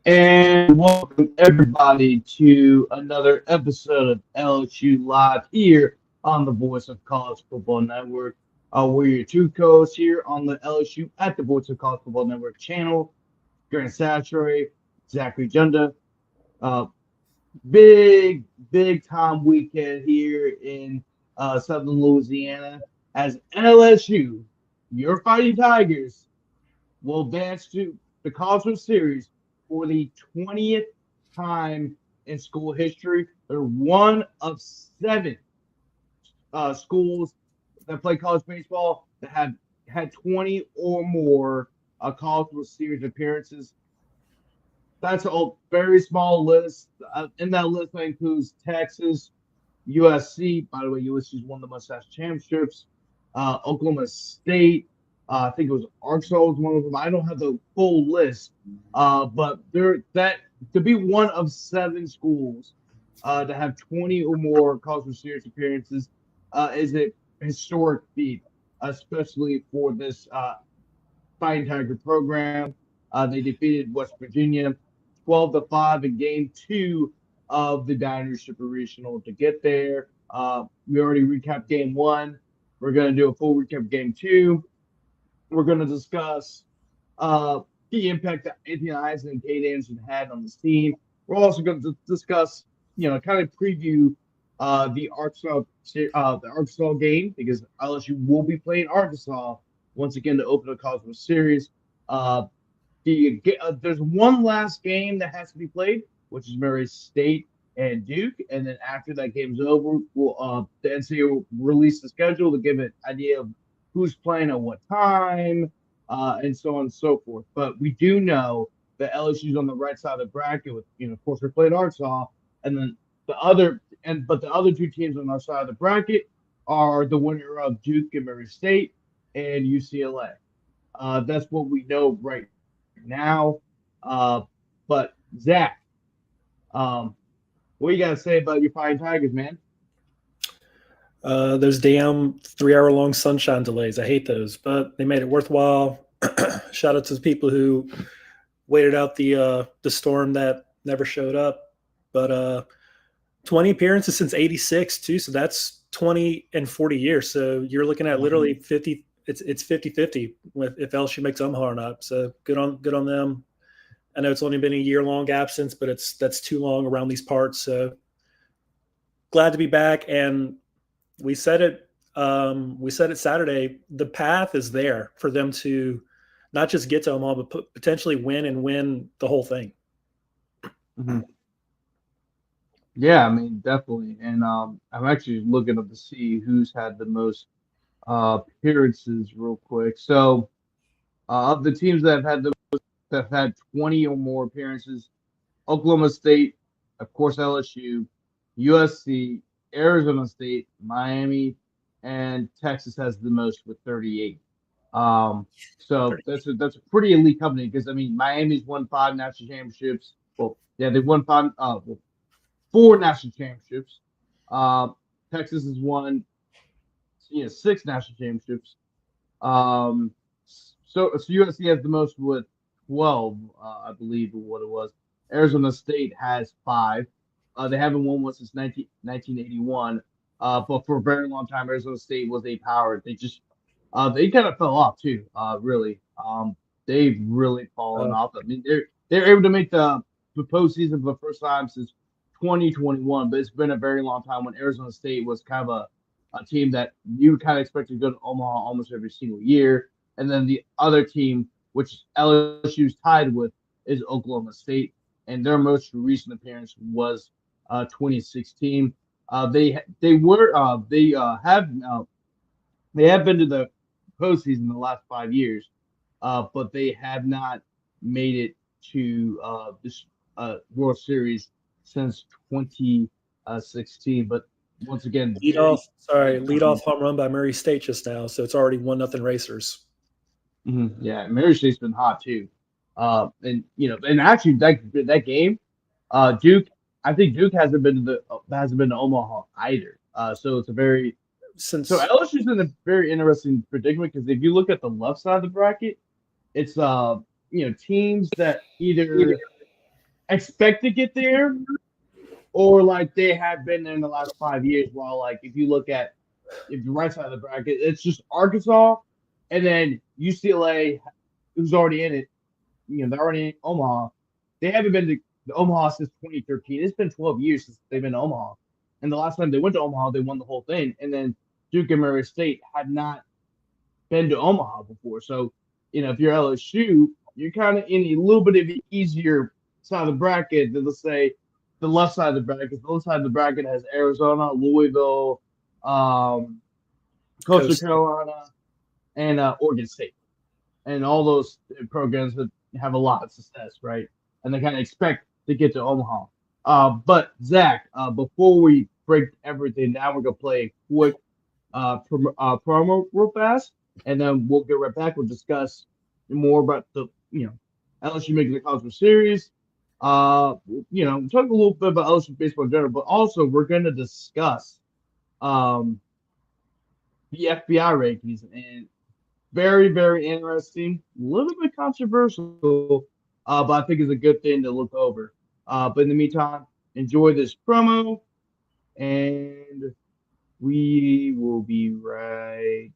And welcome everybody to another episode of LSU Live here on the Voice of College Football Network. We're your two co-hosts here on the LSU at the Voice of College Football Network channel. Grant Satchery, Zachary Junda. Uh, big time weekend here in Southern Louisiana as LSU, your Fighting Tigers, will advance to the College World Series for the 20th time in school history. They're one of seven schools that play college baseball that have had 20 or more College World Series appearances. That's a very small list. In that list, that includes Texas, USC. By the way, USC's won the Mustache Championships. Oklahoma State. I think it was Arkansas was one of them. I don't have the full list, but there that to be one of seven schools to have 20 or more College World Series appearances is a historic feat, especially for this Fighting Tiger program. They defeated West Virginia 12-5 in game two of the Diners Super Regional to get there. We already recapped game one. We're going to do a full recap of game two. We're going to discuss the impact that Anthony Eisen and Kate Anderson had on this team. We're also going to discuss, kind of preview the Arkansas game because LSU will be playing Arkansas once again to open the College World Series. Uh, there's one last game that has to be played, which is Murray State and Duke, and then after that game's over, the NCAA will release the schedule to give an idea of who's playing at what time, and so on and so forth. But we do know that LSU's on the right side of the bracket with, of course, we're playing Arkansas, and then the other two teams on our side of the bracket are the winner of Duke and Murray State and UCLA. That's what we know right now. But Zach, um, what you got to say about your Fighting Tigers, man? Those damn 3 hour long sunshine delays. I hate those, but they made it worthwhile. Shout out to the people who waited out the storm that never showed up. But 20 appearances since '86 too, so that's 20 and 40 years. So you're looking at literally 50. It's 50-50 with if LSU makes Omaha or not. So good on them. I know it's only been a year-long absence, but that's too long around these parts. So glad to be back. And we said it Saturday. The path is there for them to not just get to Omaha, but potentially win the whole thing. Mm-hmm. Yeah, I mean, definitely. And I'm actually looking up to see who's had the most appearances real quick. So, of the teams that have had 20 or more appearances, Oklahoma State, of course, LSU, USC, Arizona State, Miami, and Texas has the most with 38. So that's a pretty elite company because I mean Miami's won five national championships. Well, yeah, they won four national championships. Uh, Texas has won six national championships. Um, so USC has the most with 12, I believe, what it was. Arizona State has five. They haven't won one since 1981. But for a very long time, Arizona State was a power. They kind of fell off too. Really, they've really fallen off. I mean, they're able to make the postseason for the first time since 2021, but it's been a very long time when Arizona State was kind of a team that you kind of expect to go to Omaha almost every single year. And then the other team, which LSU's tied with, is Oklahoma State, and their most recent appearance was 2016. They have been to the postseason the last 5 years, but they have not made it to this World Series since 2016. But once again, lead off home run by Murray State just now, so it's already 1-0 Racers. Mm-hmm. Yeah, Murray State's been hot too, and actually that game, Duke. I think Duke hasn't been to Omaha either. So it's a very so LSU's in a very interesting predicament because if you look at the left side of the bracket, it's teams that either expect to get there, or like they have been there in the last 5 years. While like if you look at if the right side of the bracket, it's just Arkansas, and then UCLA, who's already in it. They're already in Omaha. They haven't been to Omaha since 2013. It's been 12 years since they've been to Omaha. And the last time they went to Omaha, they won the whole thing. And then Duke and Murray State had not been to Omaha before. So, if you're LSU, you're kind of in a little bit of an easier side of the bracket than, let's say, the left side of the bracket. The left side of the bracket has Arizona, Louisville, Coastal Carolina, and Oregon State. And all those programs that have a lot of success, right? And they kind of expect to get to Omaha. But Zach, before we break everything down, we're gonna play a quick promo real fast, and then we'll get right back. We'll discuss more about the LSU making the College World Series. Talk a little bit about LSU baseball in general, but also we're gonna discuss the FBI rankings, and very, very interesting, a little bit controversial, but I think it's a good thing to look over. But in the meantime, enjoy this promo, and we will be right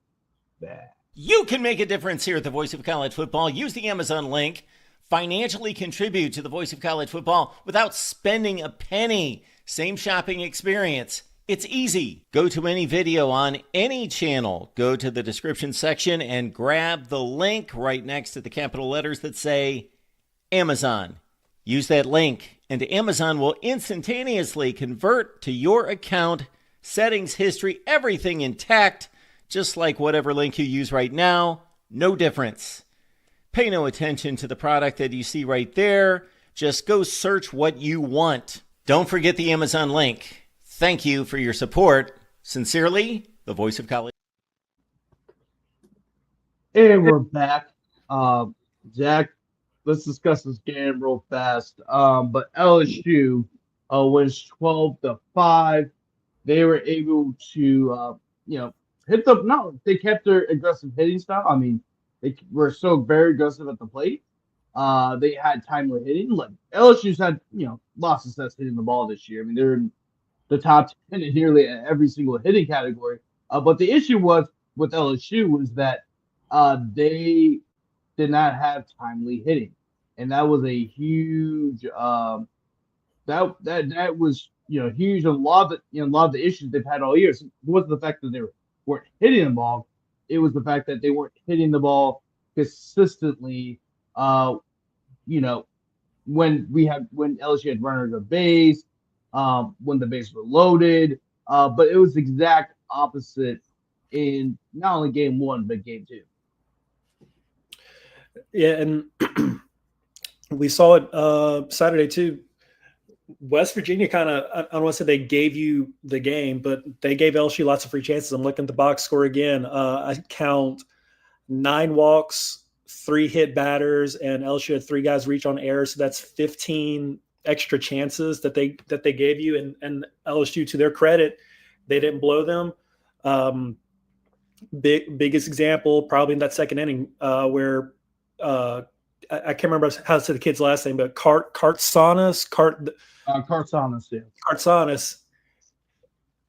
back. You can make a difference here at the Voice of College Football. Use the Amazon link. Financially contribute to the Voice of College Football without spending a penny. Same shopping experience. It's easy. Go to any video on any channel. Go to the description section and grab the link right next to the capital letters that say Amazon. Use that link, and Amazon will instantaneously convert to your account, settings, history, everything intact, just like whatever link you use right now. No difference. Pay no attention to the product that you see right there. Just go search what you want. Don't forget the Amazon link. Thank you for your support. Sincerely, the Voice of College. And we're back. Zach, let's discuss this game real fast. But LSU wins 12-5. They were able to, hit the no. They kept their aggressive hitting style. I mean, they were so very aggressive at the plate. They had timely hitting. Like LSU's had, lots of success hitting the ball this year. I mean, they're in the top 10 in nearly every single hitting category. But the issue was with LSU was that they did not have timely hitting, and that was a huge that was huge. A lot of the issues they've had all year. It wasn't the fact that they weren't hitting the ball; it was the fact that they weren't hitting the ball consistently. When LSU had runners at base. When the bases were loaded. But it was the exact opposite in not only game one, but game two. Yeah, and we saw it Saturday too. West Virginia kind of, I don't want to say they gave you the game, but they gave LSU lots of free chances. I'm looking at the box score again. I count 9 walks, 3 hit batters, and LSU had 3 guys reach on error. So that's 15 extra chances that they gave you, and LSU, to their credit, they didn't blow them. Biggest example probably in that second inning where I can't remember how to say the kid's last name, but Kartsanis,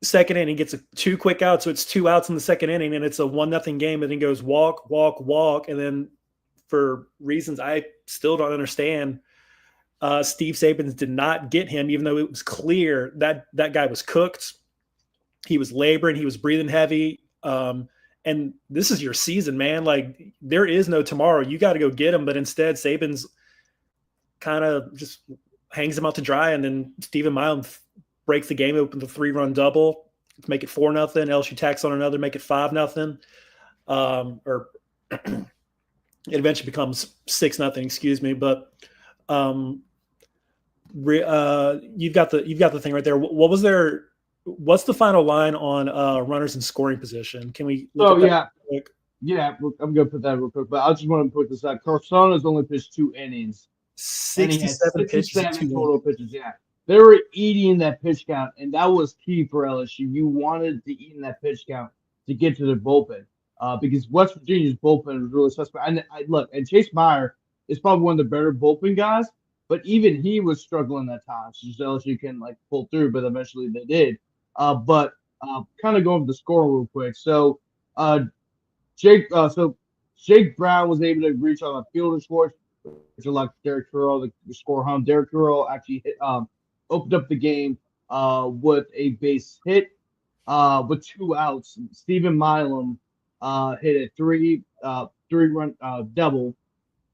second inning gets 2 quick outs, so it's 2 outs in the second inning, and it's a 1-0 game, and then goes walk, and then for reasons I still don't understand, Steve Sabins did not get him, even though it was clear that that guy was cooked. He was laboring. He was breathing heavy. And this is your season, man. Like, there is no tomorrow. You got to go get him. But instead, Sabins kind of just hangs him out to dry. And then Stephen Milam breaks the game open, the 3-run double to make it 4-0. LSU tacks on another, make it 5-0. Or it eventually becomes 6-0, excuse me. But you've got the thing right there. What's the final line on runners in scoring position? Can we look at that real quick? Yeah, I'm going to put that real quick, but I just want to put this out. Carsona's only pitched 2 innings. 67 pitches. Total pitches, yeah. They were eating that pitch count, and that was key for LSU. You wanted to eat in that pitch count to get to their bullpen because West Virginia's bullpen was really suspect. And Chase Meyer is probably one of the better bullpen guys, but even he was struggling at times. Just LSU can like pull through, but eventually they did. But kind of going to the score real quick. So uh, Jake Brown was able to reach on a fielder score, which allowed Derek Carroll to score home. Derek Carroll actually opened up the game with a base hit with 2 outs. Stephen Milam hit a three-run double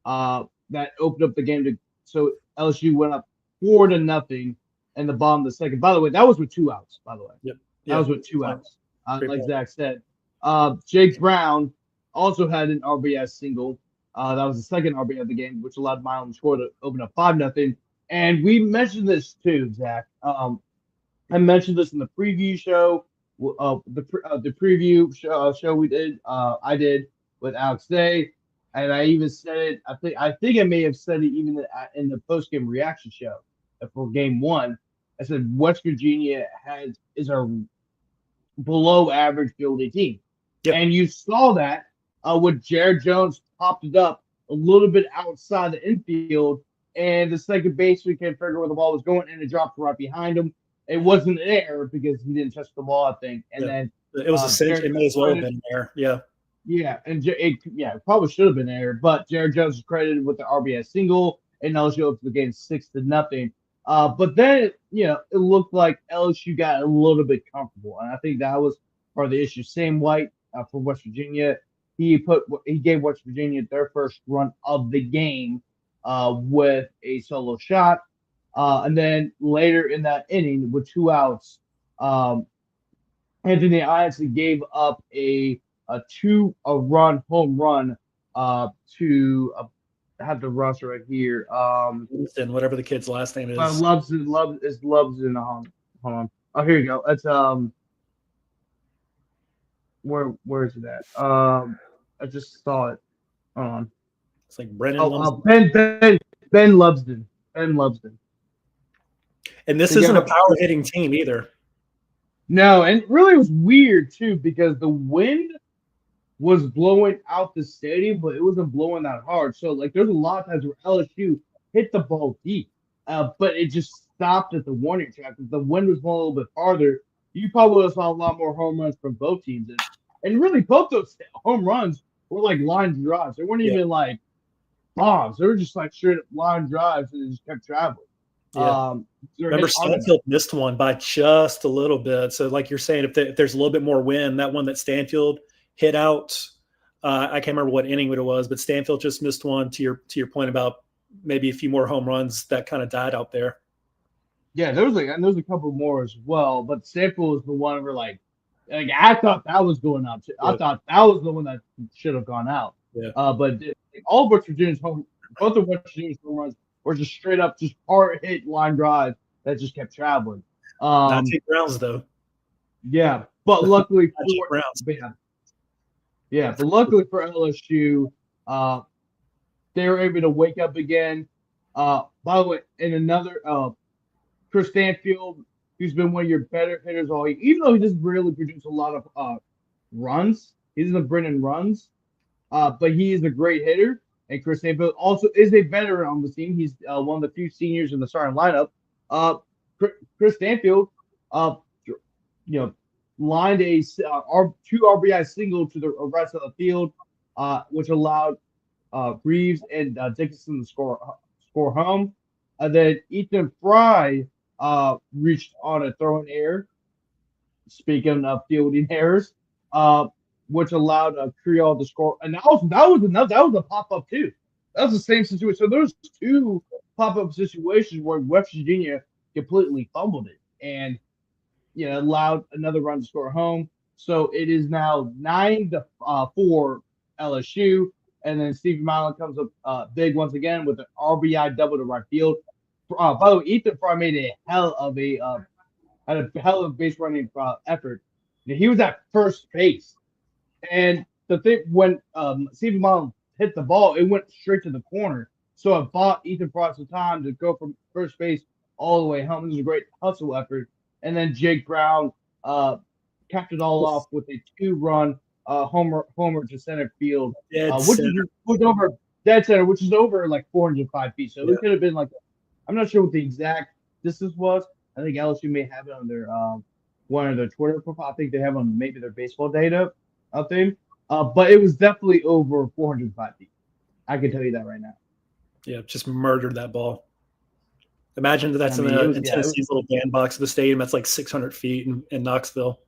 that opened up the game so LSU went up 4-0 in the bottom of the second. By the way, that was with 2 outs. By the way, Yep. that was with 2 outs. Like point. Zach said, Jake Brown also had an RBI single. That was the second RBI of the game, which allowed Milam to score to open up 5-0. And we mentioned this too, Zach. I mentioned this in the preview show, the preview show we did. I did with Alex Day, and I even said it. I think I may have said it even in the post game reaction show for Game 1. I said West Virginia is a below average fielding team, Yep. and you saw that when Jared Jones popped it up a little bit outside the infield, and the second baseman can't figure where the ball was going, and it dropped right behind him. It wasn't an error because he didn't touch the ball, I think. And then it was a cinch. It may as well have been there. Yeah. Yeah, and it probably should have been there, but Jared Jones is credited with the RBI single, and LSU up the game 6-0. But then it looked like LSU got a little bit comfortable, and I think that was part of the issue. Sam White for West Virginia, he gave West Virginia their first run of the game with a solo shot. And then later in that inning, with 2 outs, Anthony Ianson gave up a run home run to have the roster right here. And whatever the kid's last name is. Loveson. Hold on. Oh, here you go. That's where is it at? I just saw it. Hold on. It's like Brennan. Ben Lovesden. Ben Lovesden. And this isn't a power hitting team either. No, and really it was weird too because the wind was blowing out the stadium, but it wasn't blowing that hard. So like there's a lot of times where LSU hit the ball deep, but it just stopped at the warning track. If the wind was blowing a little bit farther, you probably would have saw a lot more home runs from both teams. And really both those home runs were like line drives. They weren't even like bombs. They were just like straight up line drives and they just kept traveling. Yeah. Remember, Stanfield missed one by just a little bit. So, like you're saying, if there's a little bit more wind, that one that Stanfield hit out, I can't remember what inning it was, but Stanfield just missed one. To your point about maybe a few more home runs that kind of died out there. Yeah, there was a couple more as well, but Stanfield was the one where like I thought that was going out. I thought that was the one that should have gone out. Yeah. But all of West Virginia's both of West Virginia's home runs were just straight up, just hard hit line drive that just kept traveling. Not Jake Brown's though. Yeah, but luckily for Browns. But luckily for LSU, they were able to wake up again. By the way, in another Chris Stanfield, who's been one of your better hitters all year, even though he doesn't really produce a lot of runs, he doesn't bring in runs, but he is a great hitter. And Chris Stanfield also is a veteran on the team. He's one of the few seniors in the starting lineup. Chris Stanfield, lined a 2 RBI single to the rest of the field, which allowed Reeves and Dickinson to score home. And then Ethan Fry reached on a throwing error. Speaking of fielding errors, which allowed Creole to score, and that was a pop up too. That was the same situation. So there's 2 pop up situations where West Virginia completely fumbled it, and allowed another run to score home. So it is now 9-4 LSU, and then Stephen Milam comes up big once again with an RBI double to right field. By the way, Ethan Fry made a hell of a base running effort. He was at first base. And the thing, when Stephen Milam hit the ball, it went straight to the corner. So it bought Ethan Fry some time to go from first base all the way home. It was a great hustle effort. And then Jake Brown capped it all off with a 2-run homer to center field, which is over dead center, which is over like 405 feet. So it could have been like I'm not sure what the exact distance was. I think LSU may have it on their one of their Twitter profile. I think they have on maybe their baseball data thing. But it was definitely over 405 feet. I can tell you that right now. Yeah, just murdered that ball. Imagine that I that's mean, it was in yeah, it was, Tennessee's little bandbox of the stadium. That's like 600 feet in Knoxville.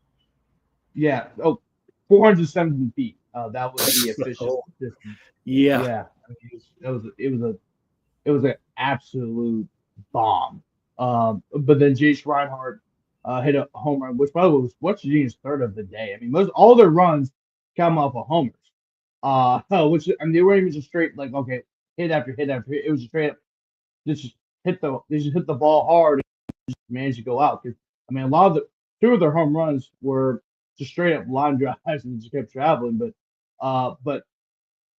yeah. Oh, 417 feet. That was the official Oh, distance. yeah. Yeah, I mean, it was an absolute bomb. But then Jace Reinhardt hit a home run, which by the way was West Virginia's third of the day. I mean, most all their runs come off of homers. Which I mean, they weren't even just straight like okay, hit after hit after hit. It was just straight up just they just hit the ball hard and just managed to go out. Because I mean, a lot of the two of their home runs were just straight up line drives and just kept traveling. But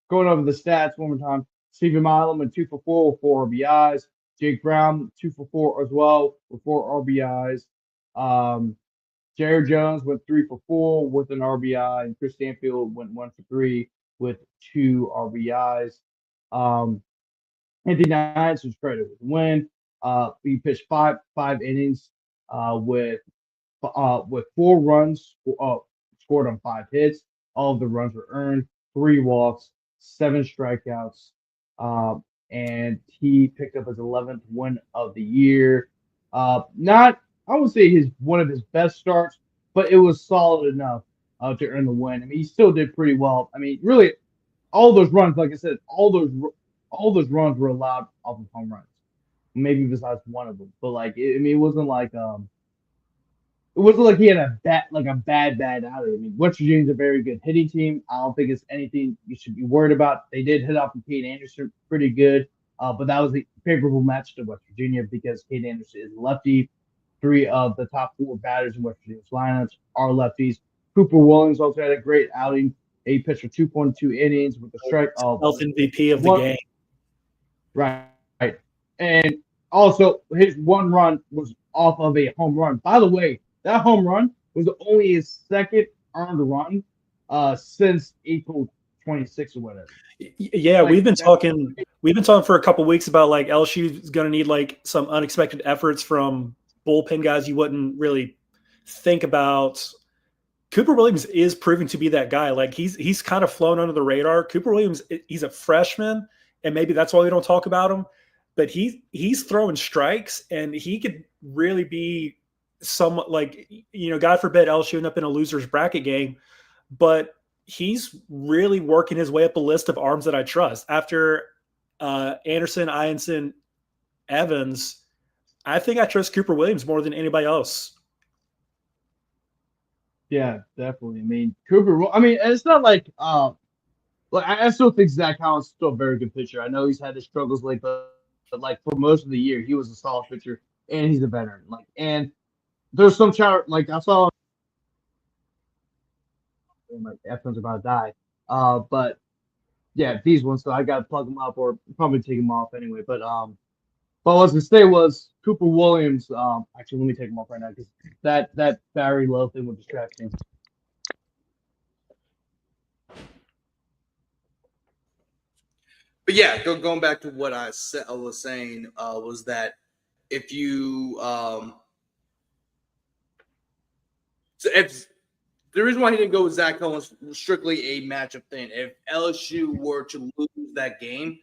going over the stats one more time. Stephen Milam went 2 for 4 with 4 RBIs. Jake Brown 2 for 4 as well with 4 RBIs. Jared Jones went 3 for 4 with an RBI, and Chris Stanfield went 1 for 3 with 2 RBIs. Anthony Knights was credit with the win. He pitched five innings with 4 runs scored on 5 hits. All of the runs were earned, 3 walks, 7 strikeouts, and he picked up his 11th win of the year. Not, I would say his one of his best starts, but it was solid enough to earn the win. I mean, he still did pretty well. I mean, really, all those runs, like I said, all those runs were allowed off of home runs. Maybe besides one of them, but like, I mean, it wasn't like he had a bad outing. I mean, West Virginia's a very good hitting team. I don't think it's anything you should be worried about. They did hit off of Kate Anderson pretty good, but that was a favorable match to West Virginia because Kate Anderson is lefty. 3 of the top 4 batters in West Virginia's lineups are lefties. Cooper Williams also had a great outing. He pitched for 2.2 innings with a strike of Health MVP of the one. game. Right. And also, his one run was off of a home run. By the way, that home run was only his second earned run since April 26th or whatever. Yeah, Like, we've been talking for a couple weeks about like LSU is going to need like some unexpected efforts from bullpen guys you wouldn't really think about. Cooper Williams is proving to be that guy. Like he's kind of flown under the radar. Cooper Williams, he's a freshman, and maybe that's why we don't talk about him. But he's throwing strikes, and he could really be somewhat like, God forbid LSU end up in a loser's bracket game, but he's really working his way up a list of arms that I trust. After Anderson, Ianson, Evans, I think I trust Cooper Williams more than anybody else. Yeah, definitely. I mean, Cooper. I mean, it's not like I still think Zach Collins is still a very good pitcher. I know he's had his struggles late, but like for most of the year, he was a solid pitcher, and he's a veteran. Like, and there's some chart like I saw. My F1's about to die. But yeah, these ones. So I got to plug them up or probably take them off anyway. But what I was gonna say was Cooper Williams. Actually, let me take them off right now because that Barry Lowe thing will distract me. But yeah, going back to what I was saying was that if you so if the reason why he didn't go with Zach Collins was strictly a matchup thing. If LSU were to lose that game,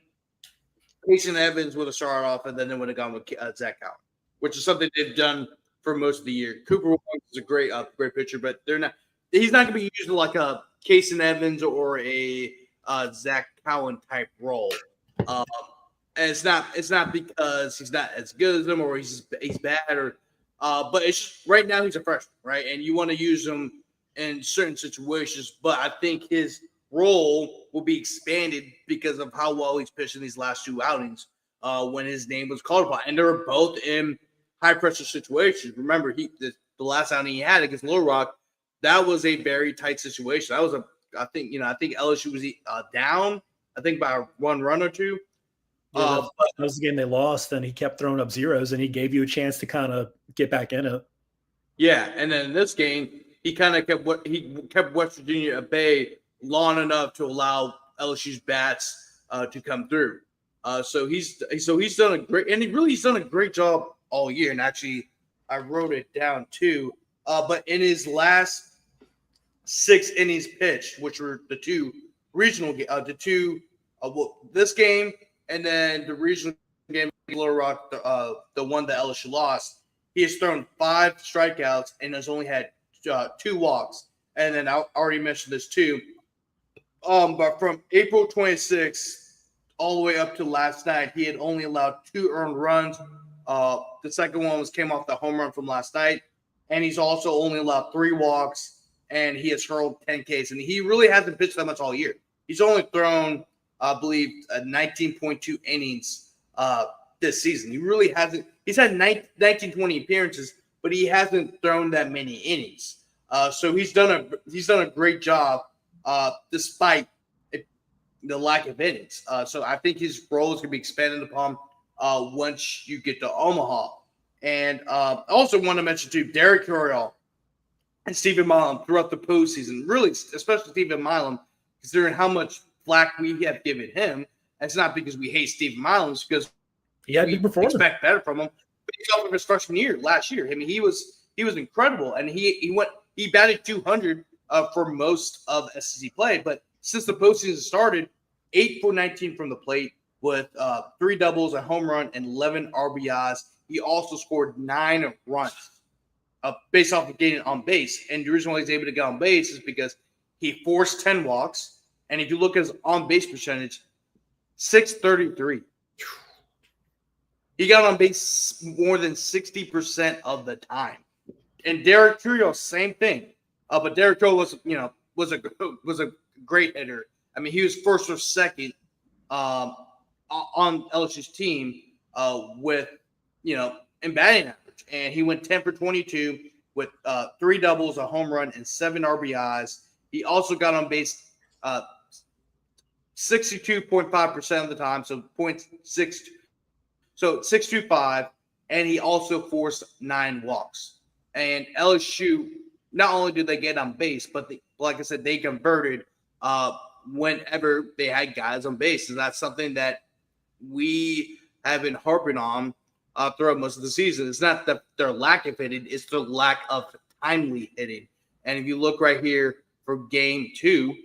Casey Evans would have started off, and then they would have gone with Zach Collins, which is something they've done for most of the year. Cooper Williams is a great pitcher, but he's not going to be used like a Casey Evans or a Zach Cowan type role. And it's not because he's not as good as him or he's bad but it's just right now he's a freshman, right? And you want to use him in certain situations, but I think his role will be expanded because of how well he's pitched in these last 2 outings when his name was called upon. And they were both in high pressure situations. Remember, the last outing he had against Little Rock, that was a very tight situation. I think LSU was down, I think by 1 run or 2. Yeah, that was the game they lost, and he kept throwing up zeros, and he gave you a chance to kind of get back in it. Yeah, and then in this game, he kind of kept West Virginia at bay long enough to allow LSU's bats to come through. So he's done a great, and he's done a great job all year. And actually, I wrote it down too. But in his last 6 innings pitched, which were the two regional, this game and then the regional game, Little Rock, the one that LSU lost, he has thrown 5 strikeouts and has only had 2 walks. And then I already mentioned this too. But from April 26th all the way up to last night, he had only allowed 2 earned runs. The second one came off the home run from last night, and he's also only allowed 3 walks, and he has hurled 10 Ks. And he really hasn't pitched that much all year. He's only thrown, I believe, 19.2 innings this season. He really hasn't. He's had 19, 20 appearances, but he hasn't thrown that many innings. So he's done a great job despite the lack of innings. So I think his role is going to be expanded upon once you get to Omaha. And I also want to mention too, Derek Carroll and Stephen Milam throughout the postseason, really, especially Stephen Milam, considering how much flack we have given him. It's not because we hate Stephen Milam, it's because we expect better from him. But he's off of his freshman year last year. I mean, he was incredible, and he batted 200 for most of SEC play. But since the postseason started, 8 for 19 from the plate with 3 doubles, a home run, and 11 RBIs. He also scored 9 runs based off of getting on base. And the reason why he's able to get on base is because he forced 10 walks. And if you look at his on-base percentage, .633. He got on base more than 60% of the time. And Derek Carroll, same thing. But Derek Carroll was a great hitter. I mean, he was first or second on LSU's team with in batting average, and he went 10 for 22 with 3 doubles, a home run, and 7 RBIs. He also got on base 62.5% of the time, so 625, and he also forced 9 walks. And LSU, not only did they get on base, but like I said, they converted whenever they had guys on base. And that's something that we have been harping on throughout most of the season. It's not their lack of hitting, it's their lack of timely hitting. And if you look right here for game 2,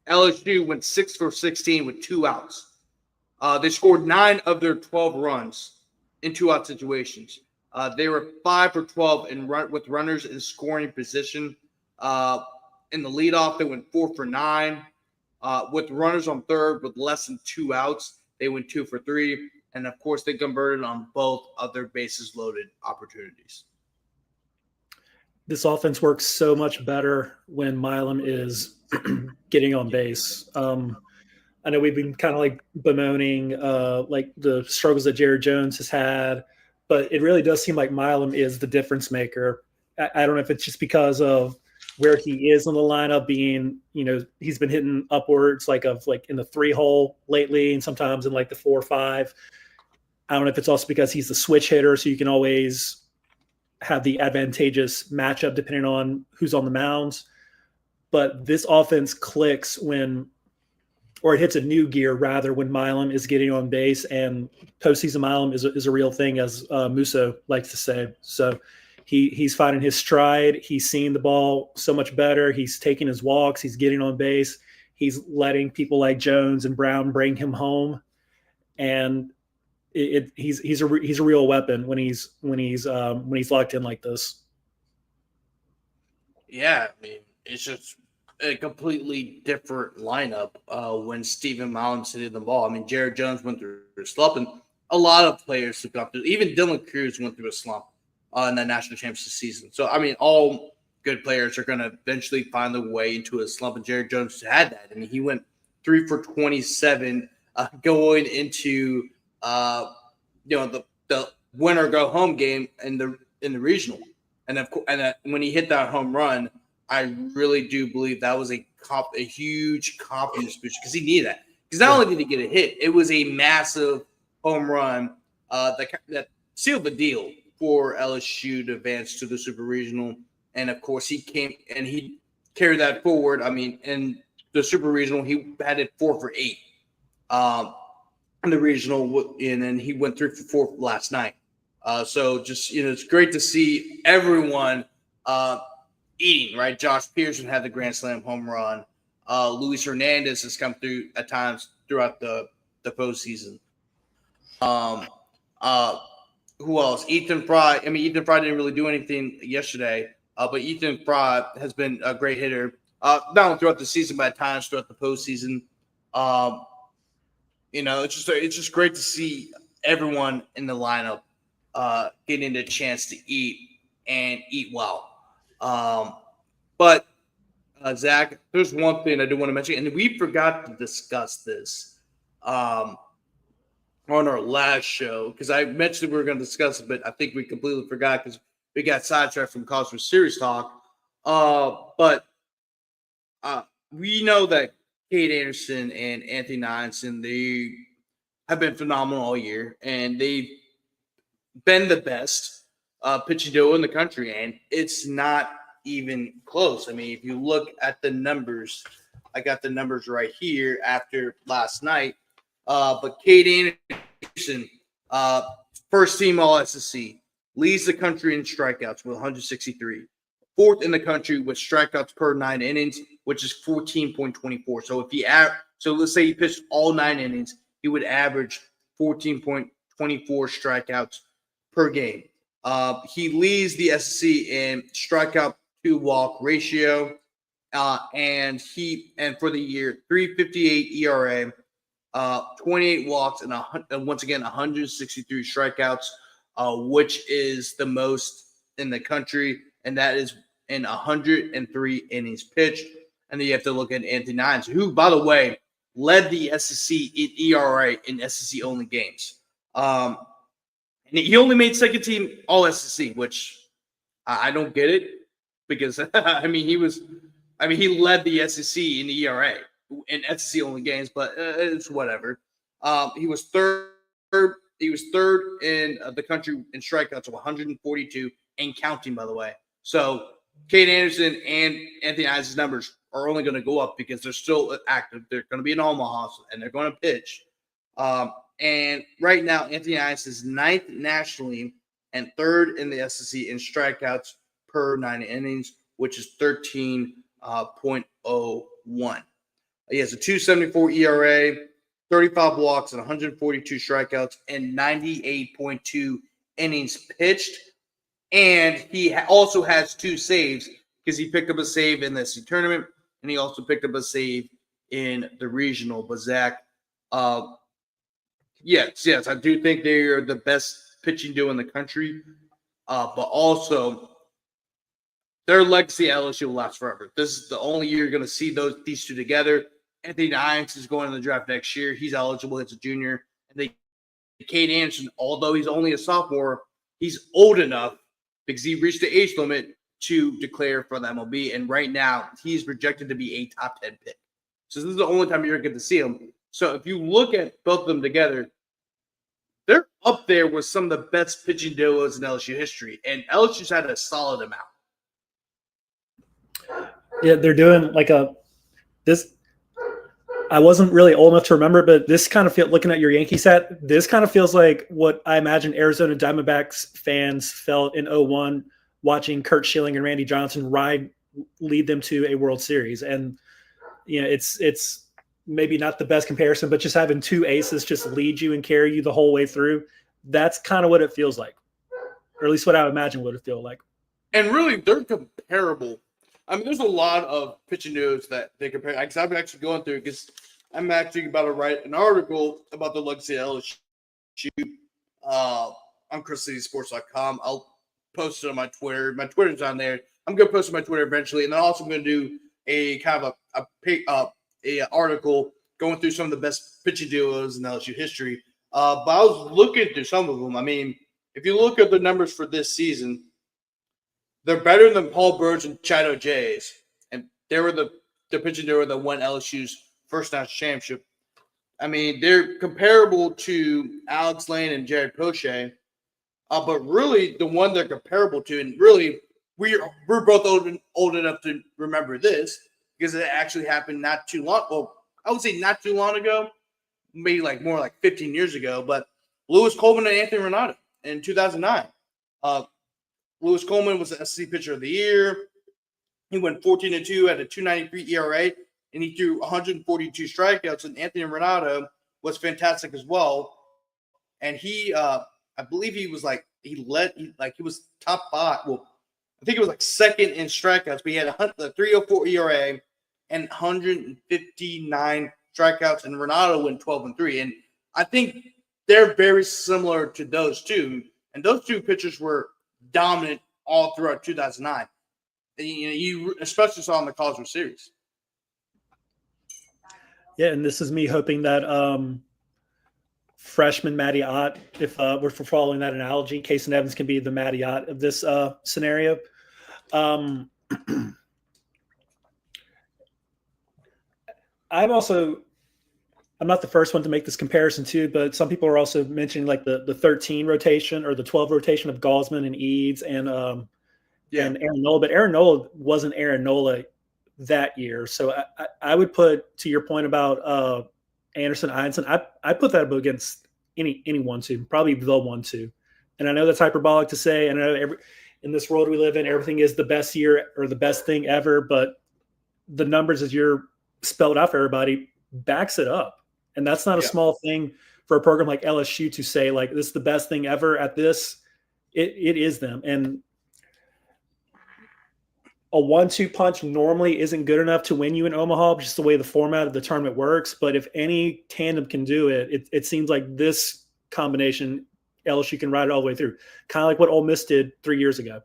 LSU went 6 for 16 with 2 outs. They scored 9 of their 12 runs in 2-out situations. They were 5 for 12 with runners in scoring position. In the leadoff, they went 4 for 9. With runners on third with less than 2 outs, they went 2 for 3. And, of course, they converted on both of their bases loaded opportunities. This offense works so much better when Milam is getting on base. I know we've been kind of like bemoaning like the struggles that Jared Jones has had, but it really does seem like Milam is the difference maker. I don't know if it's just because of where he is in the lineup, being, he's been hitting upwards like in the 3-hole lately, and sometimes in like the 4 or 5. I don't know if it's also because he's the switch hitter, so you can always have the advantageous matchup depending on who's on the mound. But this offense clicks or it hits a new gear rather when Milam is getting on base, and postseason Milam is a real thing, as Musso likes to say. So he's finding his stride. He's seeing the ball so much better. He's taking his walks. He's getting on base. He's letting people like Jones and Brown bring him home, and he's a real weapon when he's locked in like this. Yeah, I mean, it's just a completely different lineup when Stephen Milam's hitting the ball. I mean, Jared Jones went through a slump, and a lot of players have gone through. Even Dylan Cruz went through a slump in that national championship season. So, I mean, all good players are going to eventually find their way into a slump, and Jared Jones had that. I mean, he went 3 for 27 going into the winner go home game in the regional, and of course, when he hit that home run, I really do believe that was a huge confidence boost, because he needed that. Because not only did he get a hit, it was a massive home run that sealed the deal for LSU to advance to the Super Regional. And of course, he came and he carried that forward. I mean, in the Super Regional, he batted 4 for 8 in the regional, and then he went 3 for 4 last night. So just it's great to see everyone eating. Right, Josh Pearson had the grand slam home run. Luis Hernandez has come through at times throughout the postseason. Who else? Ethan Fry. I mean, Ethan Fry didn't really do anything yesterday, but Ethan Fry has been a great hitter, not only throughout the season, but at times throughout the postseason. It's just great to see everyone in the lineup getting a chance to eat and eat well. But Zach, there's one thing I do want to mention, and we forgot to discuss this on our last show, because I mentioned we were going to discuss it, but I think we completely forgot because we got sidetracked from College World Series talk. But we know that Cade Anderson and Anthony Niansen, they have been phenomenal all year, and they've been the best pitching duo in the country, and it's not even close. I mean, if you look at the numbers, I got the numbers right here after last night. But Cade Anderson, first team All SEC, leads the country in strikeouts with 163. Fourth in the country with strikeouts per 9 innings, which is 14.24. So so let's say he pitched all 9 innings, he would average 14.24 strikeouts per game. He leads the SEC in strikeout to walk ratio, and for the year 3.58 ERA. 28 walks and once again 163 strikeouts, which is the most in the country, and that is in 103 innings pitched. And then you have to look at Anthony Niansen, who, by the way, led the SEC in ERA in SEC only games. And he only made second team All SEC, which I don't get it, because he led the SEC in the ERA in SEC only games, but it's whatever. He was third. He was third in the country in strikeouts of 142 and counting, by the way. So Cade Anderson and Anthony Niansen's numbers are only going to go up because they're still active. They're going to be in Omaha, and they're going to pitch. And right now, Anthony Niansen is 9th nationally and 3rd in the SEC in strikeouts per 9 innings, which is 13.01. He has a 2.74 ERA, 35 walks, and 142 strikeouts, and 98.2 innings pitched. And he also has 2 saves because he picked up a save in the SEC tournament, and he also picked up a save in the regional. But Zach, yes, I do think they are the best pitching duo in the country. But also, their legacy at LSU will last forever. This is the only year you're going to see these two together. Anthony Niansen is going to the draft next year. He's eligible as a junior. And Cade Anderson, although he's only a sophomore, he's old enough because he reached the age limit to declare for the MLB. And right now, he's projected to be a top 10 pick. So this is the only time you're going to get to see him. So if you look at both of them together, they're up there with some of the best pitching duos in LSU history. And LSU's had a solid amount. Yeah, they're doing this. I wasn't really old enough to remember, but this kind of looking at your Yankee set, this kind of feels like what I imagine Arizona Diamondbacks fans felt in 2001 watching Curt Schilling and Randy Johnson lead them to a World Series. And it's maybe not the best comparison, but just having 2 aces just lead you and carry you the whole way through, that's kind of what it feels like, or at least what I would imagine what it feel like. And really, they're comparable. I mean, there's a lot of pitching duos that they compare. Because I'm actually going through, because I'm actually about to write an article about the legacy of LSU on ChrisCitySports.com. I'll post it on my Twitter. My Twitter's on there. I'm going to post it on my Twitter eventually, and then also I'm going to do a kind of a article going through some of the best pitching duos in LSU history. But I was looking through some of them. I mean, if you look at the numbers for this season, they're better than Paul Burge and Chad O'Jays, and they were the pitching duo that won LSU's first national championship. I mean, they're comparable to Alex Lane and Jared Poche, but really the one they're comparable to, and really we're both old enough to remember this because it actually happened not too long. Well, I would say not too long ago, maybe like more like 15 years ago, but Lewis Coleman and Anthony Renato in 2009. Lewis Coleman was the SEC Pitcher of the Year. He went 14-2 at a 2.93 ERA, and he threw 142 strikeouts. And Anthony Renato was fantastic as well. And he, I believe he was like he was top 5. Well, I think it was like second in strikeouts, but he had a 3.04 ERA and 159 strikeouts. And Renato went 12-3. And I think they're very similar to those two. And those two pitchers were dominant all throughout 2009. And, you especially saw in the College World Series. Yeah, and this is me hoping that freshman Matty Ott, if we're following that analogy, Casey Evans can be the Matty Ott of this scenario. I'm not the first one to make this comparison too, but some people are also mentioning like the 13 rotation or the 12 rotation of Gaussman and Eads and Aaron Nola, but Aaron Nola wasn't Aaron Nola that year. So I would put, to your point about Anderson, Einstein, I put that up against any 1-2, probably the 1-2. And I know that's hyperbolic to say, and I know in this world we live in, everything is the best year or the best thing ever, but the numbers as you're spelled out for everybody backs it up. And that's not a small thing for a program like LSU to say, like, this is the best thing ever at this. It is them. And a 1-2 punch normally isn't good enough to win you in Omaha, just the way the format of the tournament works. But if any tandem can do it, it seems like this combination, LSU can ride it all the way through. Kind of like what Ole Miss did 3 years ago.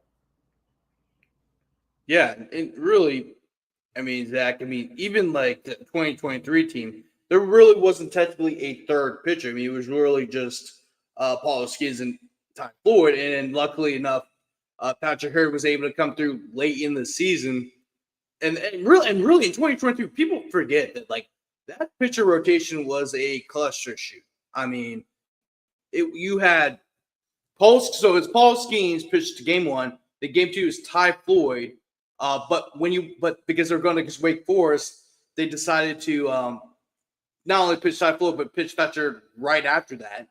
Yeah, and really, I mean, Zach, even like the 2023 team, there really wasn't technically a third pitcher. I mean, it was really just Paulo Skizz and Ty Floyd. And luckily enough, Patrick Hurd was able to come through late in the season. And really in 2023, people forget that like that pitcher rotation was a cluster shoot. I mean, you had Paul Skeens pitched to game 1. The game 2 is Ty Floyd. But because they're going to Wake Forest, they decided to not only pitch Ty Floyd but pitch Thatcher right after that.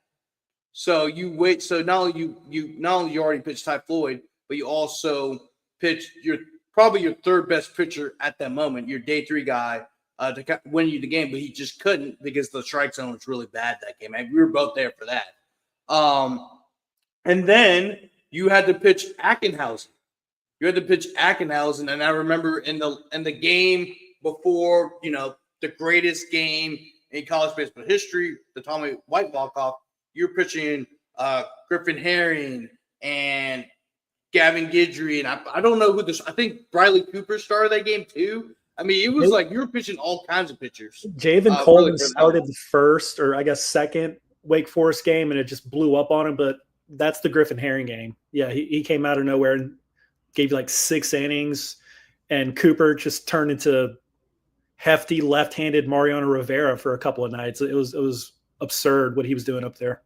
So you wait. So not only you already pitched Ty Floyd, but you also pitched probably your third best pitcher at that moment, your day 3 guy, to win you the game. But he just couldn't because the strike zone was really bad that game. We were both there for that. And then you had to pitch Ackenhausen. And I remember in the game before, the greatest game in college baseball history, the Tommy White walk-off, you're pitching Griffin Herring and Gavin Guidry, and I don't know who I think Briley Cooper started that game too. I mean, it was like you were pitching all kinds of pitchers. Javen Coleman started the first, or I guess second, Wake Forest game, and it just blew up on him. But that's the Griffin Herring game. Yeah, he came out of nowhere and gave you like 6 innings, and Cooper just turned into hefty left-handed Mariano Rivera for a couple of nights. It was absurd what he was doing up there.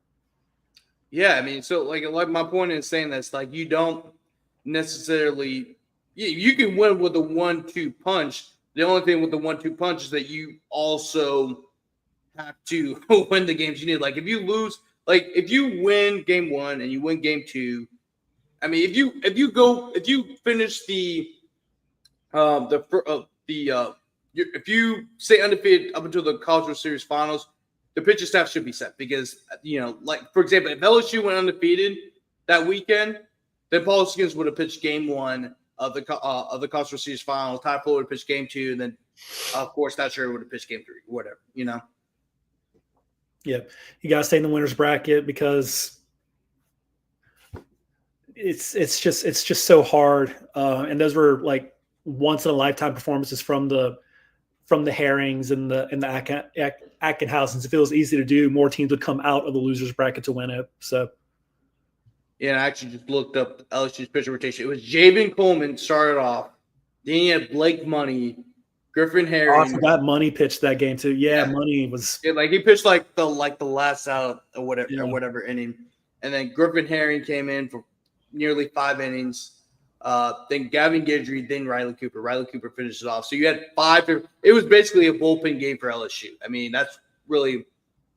Yeah, I mean, so like my point in saying that's like you don't necessarily you can win with a 1-2 punch. The only thing with the 1-2 punch is that you also have to win the games you need. Like if you lose, like if you win game 1 and you win game 2, I mean, if you finish if you stay undefeated up until the College World Series finals, the pitching staff should be set because, like, for example, if LSU went undefeated that weekend, then Paul Skins would have pitched game 1 of the College World Series finals. Ty Floyd would have pitched game 2, and then, of course, Thatcher would have pitched game 3, whatever, Yeah, you got to stay in the winner's bracket because it's just so hard. And those were like once in a lifetime performances from the Herrings and the Ackenhausens. If it was easy to do, more teams would come out of the losers bracket to win it. So, yeah, I actually just looked up LSU's pitcher rotation. It was Javen Coleman started off. Then you had Blake Money, Griffin Herring. I forgot Money pitched that game too. Yeah. Money was like he pitched like the last out or whatever inning, and then Griffin Herring came in for nearly 5 innings. Then Gavin Guidry, then Riley Cooper. Riley Cooper finishes off. So you had 5. It was basically a bullpen game for LSU. I mean, that's really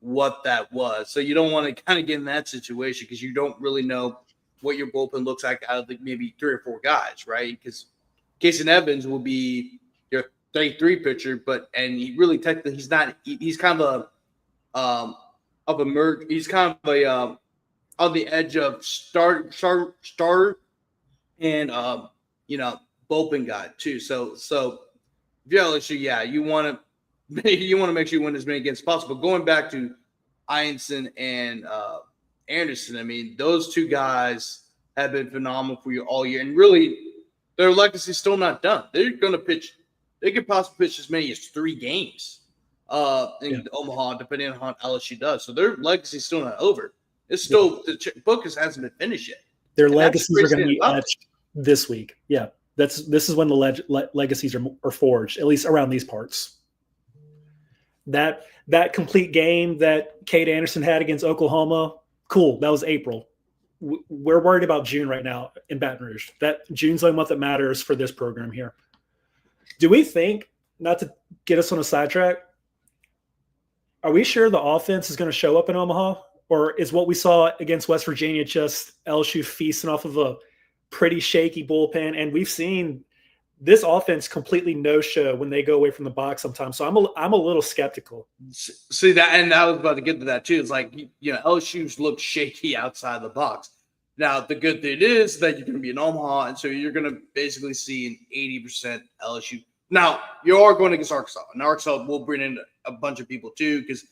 what that was. So you don't want to kind of get in that situation because you don't really know what your bullpen looks like out of maybe 3 or 4 guys, right? Because Casey Evans will be your 33 pitcher, and he really technically he's not. He's kind of a merge. He's kind of a on the edge of starter and bullpen guy too. So if you're LSU, yeah, you want to make sure you win as many games as possible. Going back to Einstein and Anderson, I mean, those 2 guys have been phenomenal for you all year, and really, their legacy is still not done. They're going to pitch. They could possibly pitch as many as 3 games in Omaha, depending on how LSU does. So their legacy is still not over. It's still the book hasn't been finished yet. Their legacies are going to be etched this week. Yeah, this is when the legacies are forged, at least around these parts. That complete game that Cade Anderson had against Oklahoma, cool. That was April. We're worried about June right now in Baton Rouge. That June's the only month that matters for this program here. Do we think, not to get us on a sidetrack, are we sure the offense is going to show up in Omaha? Or is what we saw against West Virginia just LSU feasting off of a pretty shaky bullpen? And we've seen this offense completely no-show when they go away from the box sometimes. So I'm a little skeptical. See that, and I was about to get to that too. It's like, LSU's look shaky outside the box. Now, the good thing is that you're going to be in Omaha, and so you're going to basically see an 80% LSU. Now, you are going against Arkansas, and Arkansas will bring in a bunch of people too because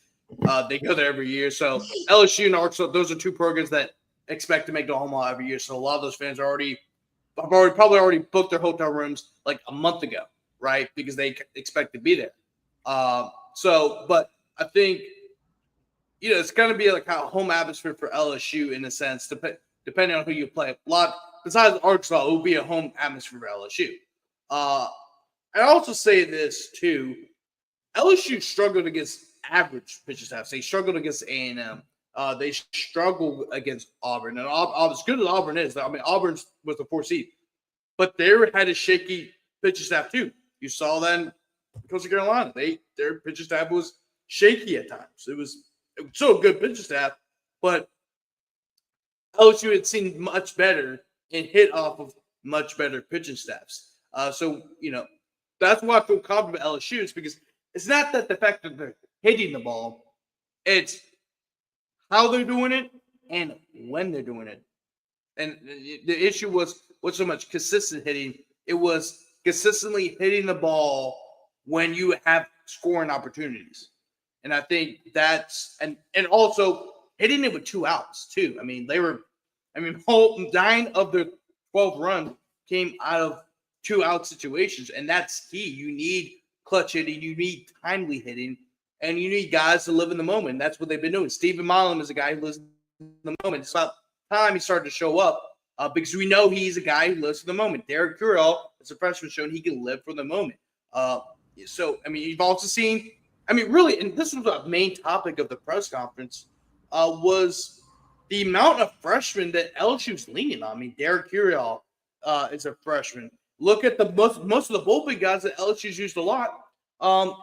they go there every year. So LSU and Arkansas, those are 2 programs that expect to make the Omaha every year. So a lot of those fans probably already booked their hotel rooms like a month ago, right? Because they expect to be there. But I think, it's going to be like a home atmosphere for LSU in a sense, depending on who you play. A lot besides Arkansas, it will be a home atmosphere for LSU. I also say this too: LSU struggled against average pitching staffs. They struggled against A&M. They struggled against Auburn. And as good as Auburn is, I mean, Auburn was the 4th seed. But they had a shaky pitching staff too. You saw that in Coastal Carolina. Their pitching staff was shaky at times. It was still a good pitching staff, but LSU had seen much better and hit off of much better pitching staffs. That's why I feel confident about LSU is because it's not that the fact that they're hitting the ball, it's how they're doing it and when they're doing it. And the issue wasn't so much consistent hitting. It was consistently hitting the ball when you have scoring opportunities. And I think that's – and also hitting it with 2 outs too. I mean, 9 of their 12 runs came out of 2-out situations, and that's key. You need clutch hitting. You need timely hitting. And you need guys to live in the moment. That's what they've been doing. Stephen Milam is a guy who lives in the moment. It's about time he started to show up because we know he's a guy who lives in the moment. Derek Curell is a freshman showing he can live for the moment. You've also seen – really, and this was a main topic of the press conference, was the amount of freshmen that LSU's leaning on. I mean, Derek Curell is a freshman. Look at the most of the bullpen guys that LSU's used a lot are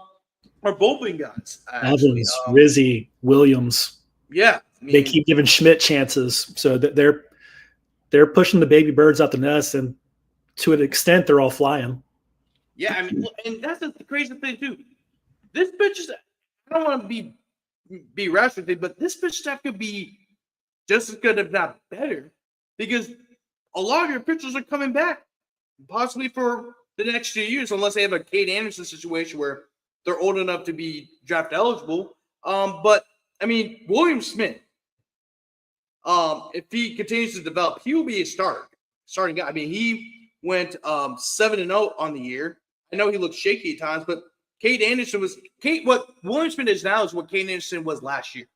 bullpen guys. Evans, Rizzi, Williams. Yeah. They keep giving Schmidt chances. So that they're pushing the baby birds out the nest, and to an extent, they're all flying. Yeah, and that's the crazy thing, too. This pitch is – I don't want to be rash with it, but this pitch staff could be just as good, if not better, because a lot of your pitchers are coming back possibly for the next 2 years, unless they have a Cade Anderson situation where they're old enough to be draft eligible. William Smith, if he continues to develop, he will be a starting guy. I mean, he went 7-0 on the year. I know he looked shaky at times, but Cade Anderson what William Smith is now is what Cade Anderson was last year.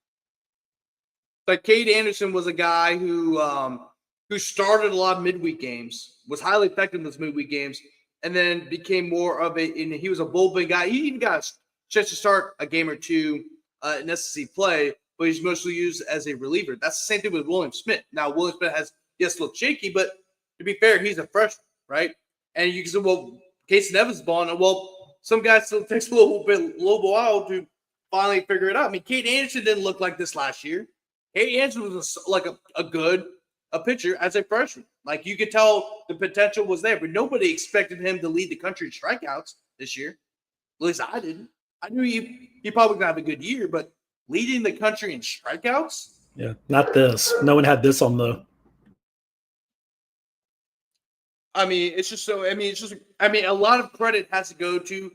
But Cade Anderson was a guy who started a lot of midweek games, was highly effective in those midweek games, and then became more of he was a bullpen guy. He even got a chance to start a game or two in SEC play, but he's mostly used as a reliever. That's the same thing with William Smith. Now, William Smith has, looked shaky, but to be fair, he's a freshman, right? And you can say, well, Casey Evans is balling. Well, some guys still takes a little while to finally figure it out. I mean, Kate Anderson didn't look like this last year. Kate Anderson was a good pitcher as a freshman. Like, you could tell the potential was there, but nobody expected him to lead the country in strikeouts this year. At least I didn't. I knew he probably going to have a good year, but leading the country in strikeouts? Yeah, not this. No one had this on the. I mean, it's just so. I mean, a lot of credit has to go to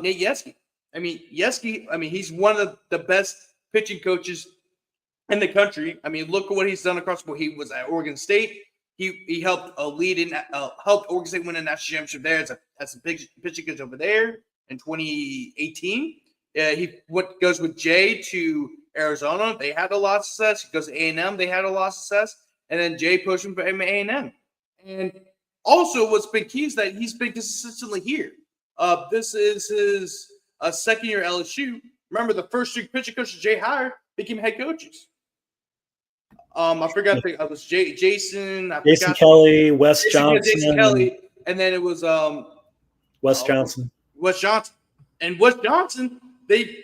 Nate Yeskie. I mean, Yeskie. I mean, he's one of the best pitching coaches in the country. I mean, look at what he's done across the board. He was at Oregon State. He helped helped Oregon State win a national championship there. As a pitching coach over there in 2018. He goes with Jay to Arizona. They had a lot of success. He goes to A&M. They had a lot of success. And then Jay pushed him for A&M. And also what's been key is that he's been consistently here. This is his second year at LSU. Remember, the first three pitching coaches Jay hired became head coaches. I forgot. It was Jason Kelly, Wes Johnson. Jason Kelly. And then it was Wes Johnson. Wes Johnson. And Wes Johnson, they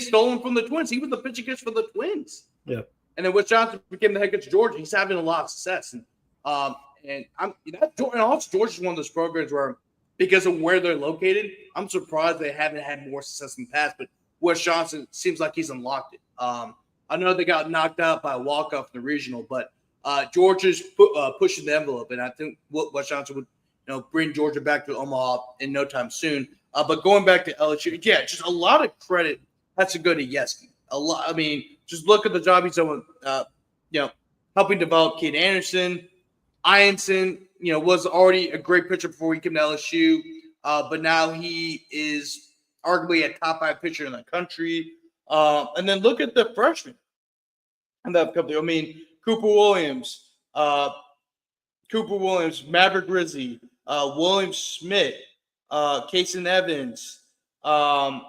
stole him from the Twins. He was the pitching coach for the Twins. Yeah. And then Wes Johnson became the head coach of Georgia. He's having a lot of success. And also Georgia is one of those programs where, because of where they're located, I'm surprised they haven't had more success in the past. But Wes Johnson seems like he's unlocked it. I know they got knocked out by a walk-off in the regional, but Georgia's pushing the envelope, and I think Wes Johnson would bring Georgia back to Omaha in no time soon. But going back to LSU, yeah, just a lot of credit has to go to Yeskie. A lot. I mean, just look at the job he's done with, helping develop Kate Anderson. Ianson, was already a great pitcher before he came to LSU, but now he is arguably a top 5 pitcher in the country. And then look at the freshmen and that company. I mean, Cooper Williams, Maverick Rizzi, William Schmidt, Kason Evans, all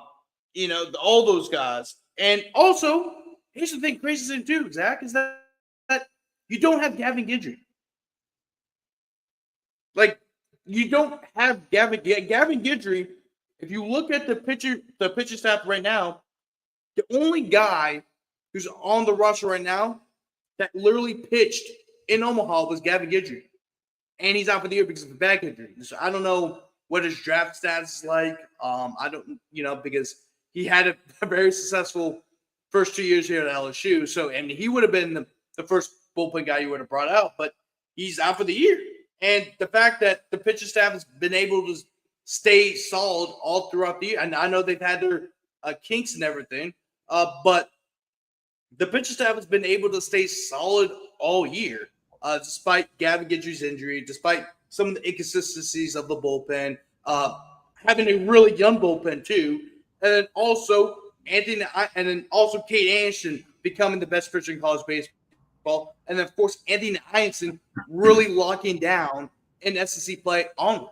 those guys. And also, here's the thing, crazy thing too, Zach, is that you don't have Gavin Guidry. Like, you don't have Gavin Guidry. If you look at the pitcher staff right now, the only guy who's on the roster right now that literally pitched in Omaha was Gavin Guidry. And he's out for the year because of a back injury. So I don't know what his draft status is like. I don't, because he had a very successful first 2 years here at LSU. So, and he would have been the first bullpen guy you would have brought out, but he's out for the year. And the fact that the pitching staff has been able to stay solid all throughout the year, and I know they've had their kinks and everything, but the pitching staff has been able to stay solid all year, despite Gavin Guidry's injury, despite some of the inconsistencies of the bullpen, having a really young bullpen too, and then also Kate Anderson becoming the best pitcher in college baseball, and then of course Anthony Ianson really locking down in SEC play onward.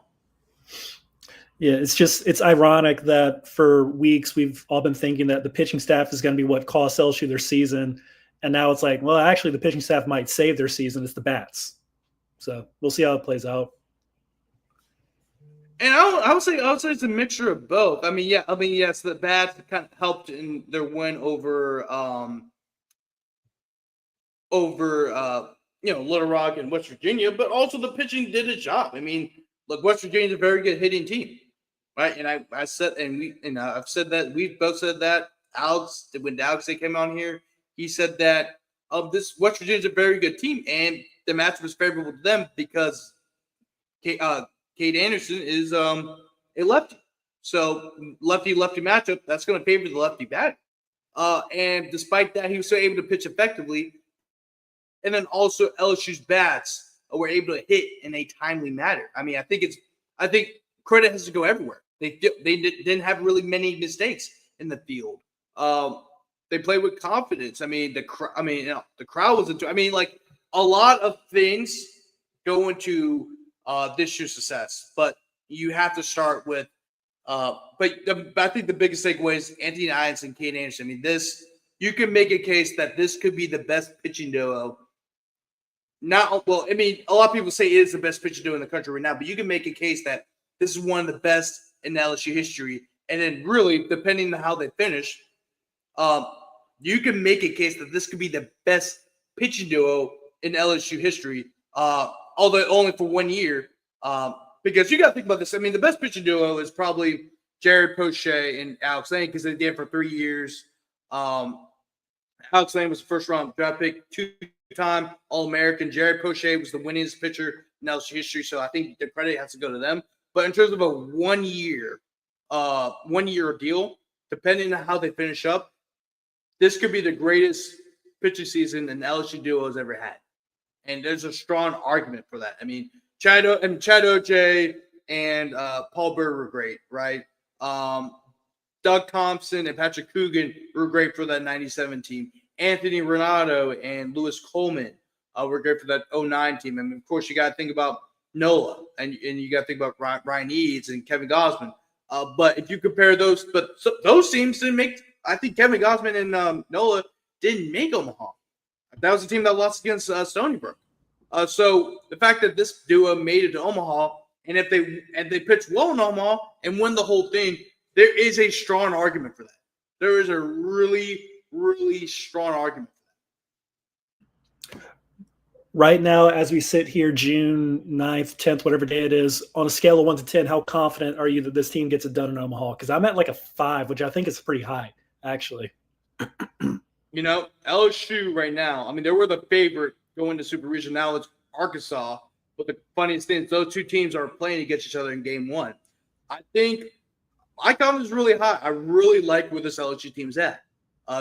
Yeah, it's ironic that for weeks we've all been thinking that the pitching staff is going to be what costs LSU their season, and now it's like, well, actually the pitching staff might save their season. It's the bats. So we'll see how it plays out. And I would say it's a mixture of both. Yes, the bats kind of helped in their win over Little Rock and West Virginia, but also the pitching did its job. I mean, look, West Virginia's a very good hitting team, right? And I've said that we've both said that. Alex, when Alex came on here, he said that this West Virginia's a very good team, and the matchup was favorable to them because Kate Anderson is a lefty. So lefty matchup, that's going to favor the lefty batter. And despite that, he was still able to pitch effectively. And then also LSU's bats were able to hit in a timely manner. I mean, I think credit has to go everywhere. They didn't have really many mistakes in the field. They played with confidence. I mean, the crowd was into. I mean, like a lot of things go into this year's success, but you have to start with. I think the biggest takeaway is Anthony Ianson and Kate Anderson. I mean, you can make a case that this could be the best pitching duo. A lot of people say it is the best pitching duo in the country right now, but you can make a case that this is one of the best in LSU history. And then really, depending on how they finish, you can make a case that this could be the best pitching duo in LSU history, although only for 1 year. Because you got to think about this. I mean, the best pitching duo is probably Jared Poche and Alex Lane because they did it for 3 years. Alex Lane was the first-round draft pick, 2-time All-American. Jared Poche was the winningest pitcher in LSU history, so I think the credit has to go to them. But in terms of a 1 year deal, depending on how they finish up, this could be the greatest pitching season an LSU duo has ever had. And there's a strong argument for that. I mean, Chad Oche and Paul Burr were great, right? Doug Thompson and Patrick Coogan were great for that 97 team. Anthony Renato and Lewis Coleman were great for that 09 team. I mean, of course, you got to think about Nola and you got to think about Ryan Eads and Kevin Gosman. But if you compare those, those teams didn't make. I think Kevin Gosman and Nola didn't make Omaha. That was the team that lost against Stony Brook. So the fact that this duo made it to Omaha, and if they pitch well in Omaha and win the whole thing, there is a strong argument for that. There is a really, really strong argument for that. Right now, as we sit here, June 9th, 10th, whatever day it is, on a scale of 1 to 10, how confident are you that this team gets it done in Omaha? Because I'm at like a 5, which I think is pretty high, actually. You know, LSU right now, I mean, they were the favorite going to Super Region. Now it's Arkansas. But the funniest thing is those two teams are playing against each other in game 1. I think my confidence is really high. I really like where this LSU team's at.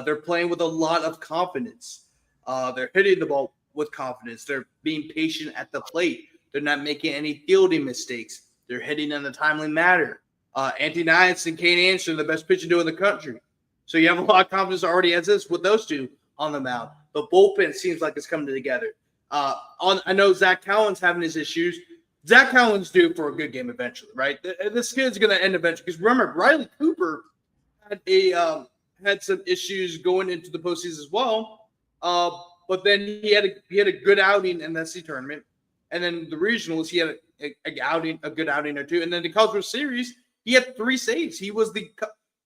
They're playing with a lot of confidence. They're hitting the ball with confidence. They're being patient at the plate. They're not making any fielding mistakes. They're hitting in a timely manner. Anthony Nyance and Kane Anderson are the best pitching duo in the country. So you have a lot of confidence already as this with those two on the mound. The bullpen seems like it's coming together. I know Zach Cowan's having his issues. Zach Cowan's due for a good game eventually, right? This kid's going to end eventually. Because remember, Riley Cooper had some issues going into the postseason as well. But then he had a good outing in the SC tournament. And then the regionals, he had a good outing or two. And then the College World Series, he had 3 saves. He was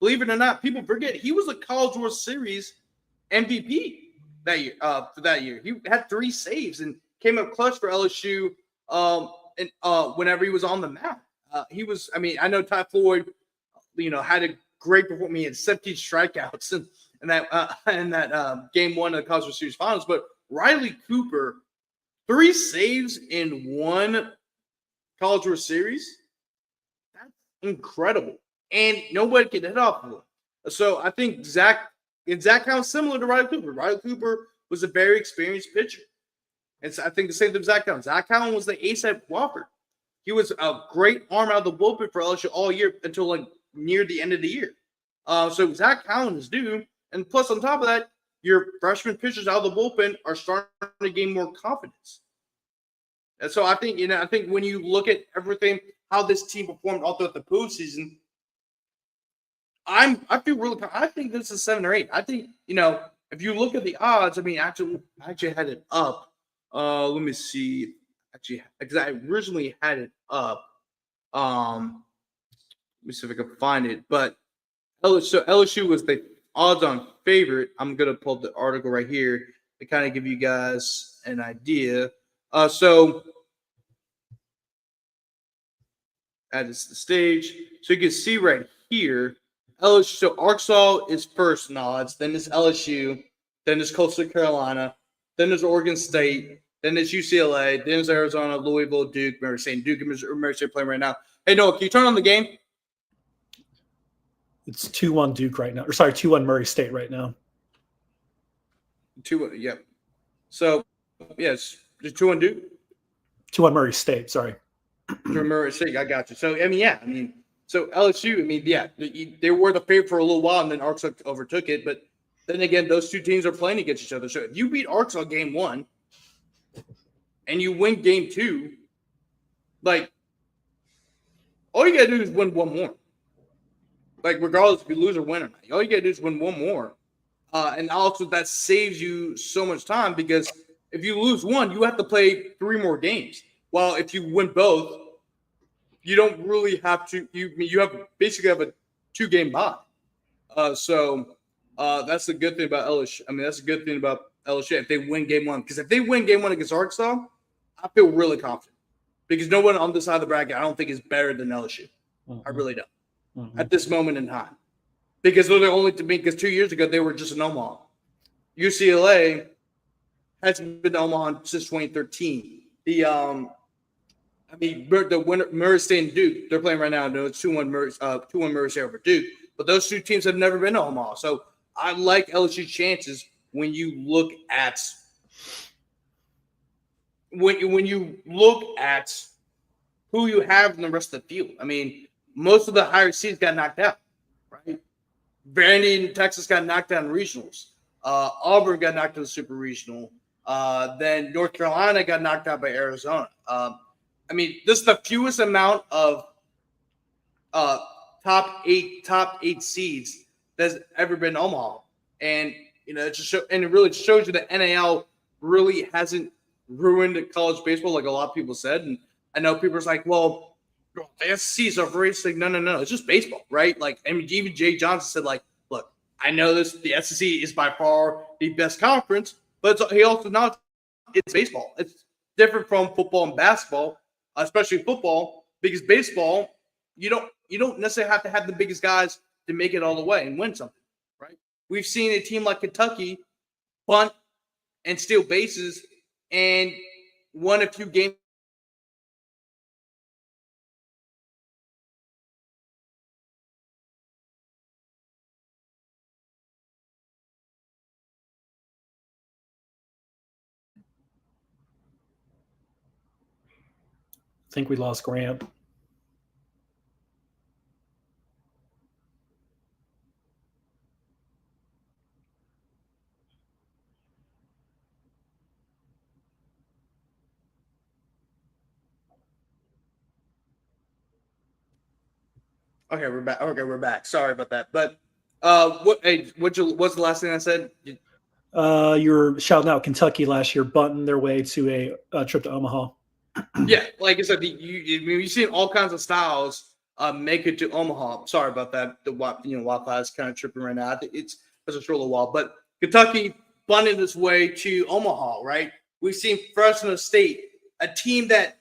believe it or not, people forget, he was the College World Series MVP that year. For that year, he had 3 saves and came up clutch for LSU. And whenever he was on the mound, he was. I mean, I know Ty Floyd, had a great performance. He had 17 strikeouts in that game 1 of the College World Series Finals. But Riley Cooper, 3 saves in 1 College World Series. That's incredible, and nobody can hit off of him. So I think Zach Cowan's similar to Riley Cooper. Riley Cooper was a very experienced pitcher. And so I think the same thing with Zach Cowan. Zach Cowan was the ace at Wofford. He was a great arm out of the bullpen for LSU all year until like near the end of the year. So Zach Cowan is due. And plus on top of that, your freshman pitchers out of the bullpen are starting to gain more confidence. And so I think, when you look at everything, how this team performed all throughout the postseason, I think this is 7 or 8. I think, if you look at the odds, I mean, I actually had it up. Let me see. Actually, because I originally had it up. Let me see if I can find it. But LSU was the odds-on favorite. I'm gonna pull up the article right here to kind of give you guys an idea. So that is the stage. So you can see right here, LSU. So Arkansas is first in odds. Then it's LSU. Then it's Coastal Carolina. Then there's Oregon State. Then there's UCLA. Then there's Arizona, Louisville, Duke, Murray State. Duke and Murray State playing right now. Hey, Noah, can you turn on the game? It's 2-1 Duke right now. Or sorry, 2-1 Murray State right now. 2-1, yeah. So, yes, 2-1 Duke? 2-1 Murray State, sorry. 2-1 Murray State, I got you. So, I mean, yeah. I mean, so LSU, I mean, yeah, they were the favorite for a little while, and then Arkansas overtook it. But then again, those two teams are playing against each other. So if you beat Arkansas game 1 and you win game 2, like, all you got to do is win 1 more. Like, regardless if you lose or win or not. All you got to do is win 1 more. And also that saves you so much time because if you lose 1, you have to play 3 more games. While if you win both, you don't really have to. You basically have a 2-game bye. So That's the good thing about LSU. I mean, that's a good thing about LSU if they win game one. Because if they win game one against Arkansas, I feel really confident. Because no one on this side of the bracket, I don't think, is better than LSU. I really don't. At this moment in time. Because they're the only to me, because 2 years ago, they were just in Omaha. UCLA hasn't been to Omaha since 2013. The winner, Murray State and Duke, they're playing right now. No, it's 2-1 Murray State over Duke. But those two teams have never been to Omaha. So I like LSU's chances when you look at when you look at who you have in the rest of the field. I mean, most of the higher seeds got knocked out, right? Vandy in Texas got knocked out in regionals. Auburn got knocked out in the super regional. Then North Carolina got knocked out by Arizona. I mean, this is the fewest amount of top eight seeds that's ever been in Omaha, and it really shows you that NAL really hasn't ruined college baseball like a lot of people said. And I know people are like, well, the SEC is a race. Like, no, it's just baseball, right? Like, I mean, even Jay Johnson said, like, look, I know the SEC is by far the best conference, but he also knows it's baseball. It's different from football and basketball, especially football, because baseball, you don't necessarily have to have the biggest guys to make it all the way and win something, right? We've seen a team like Kentucky bunt and steal bases and won a few games. I think we lost Grant. Okay, we're back. Okay, we're back. Sorry about that. But what's the last thing I said? You're shouting out Kentucky last year, bunting their way to a trip to Omaha. Yeah, like I said, you've seen all kinds of styles make it to Omaha. Sorry about that. The Wi-Fi is kind of tripping right now. I think it's a little while, but Kentucky bunted its way to Omaha. Right? We've seen Fresno State, a team that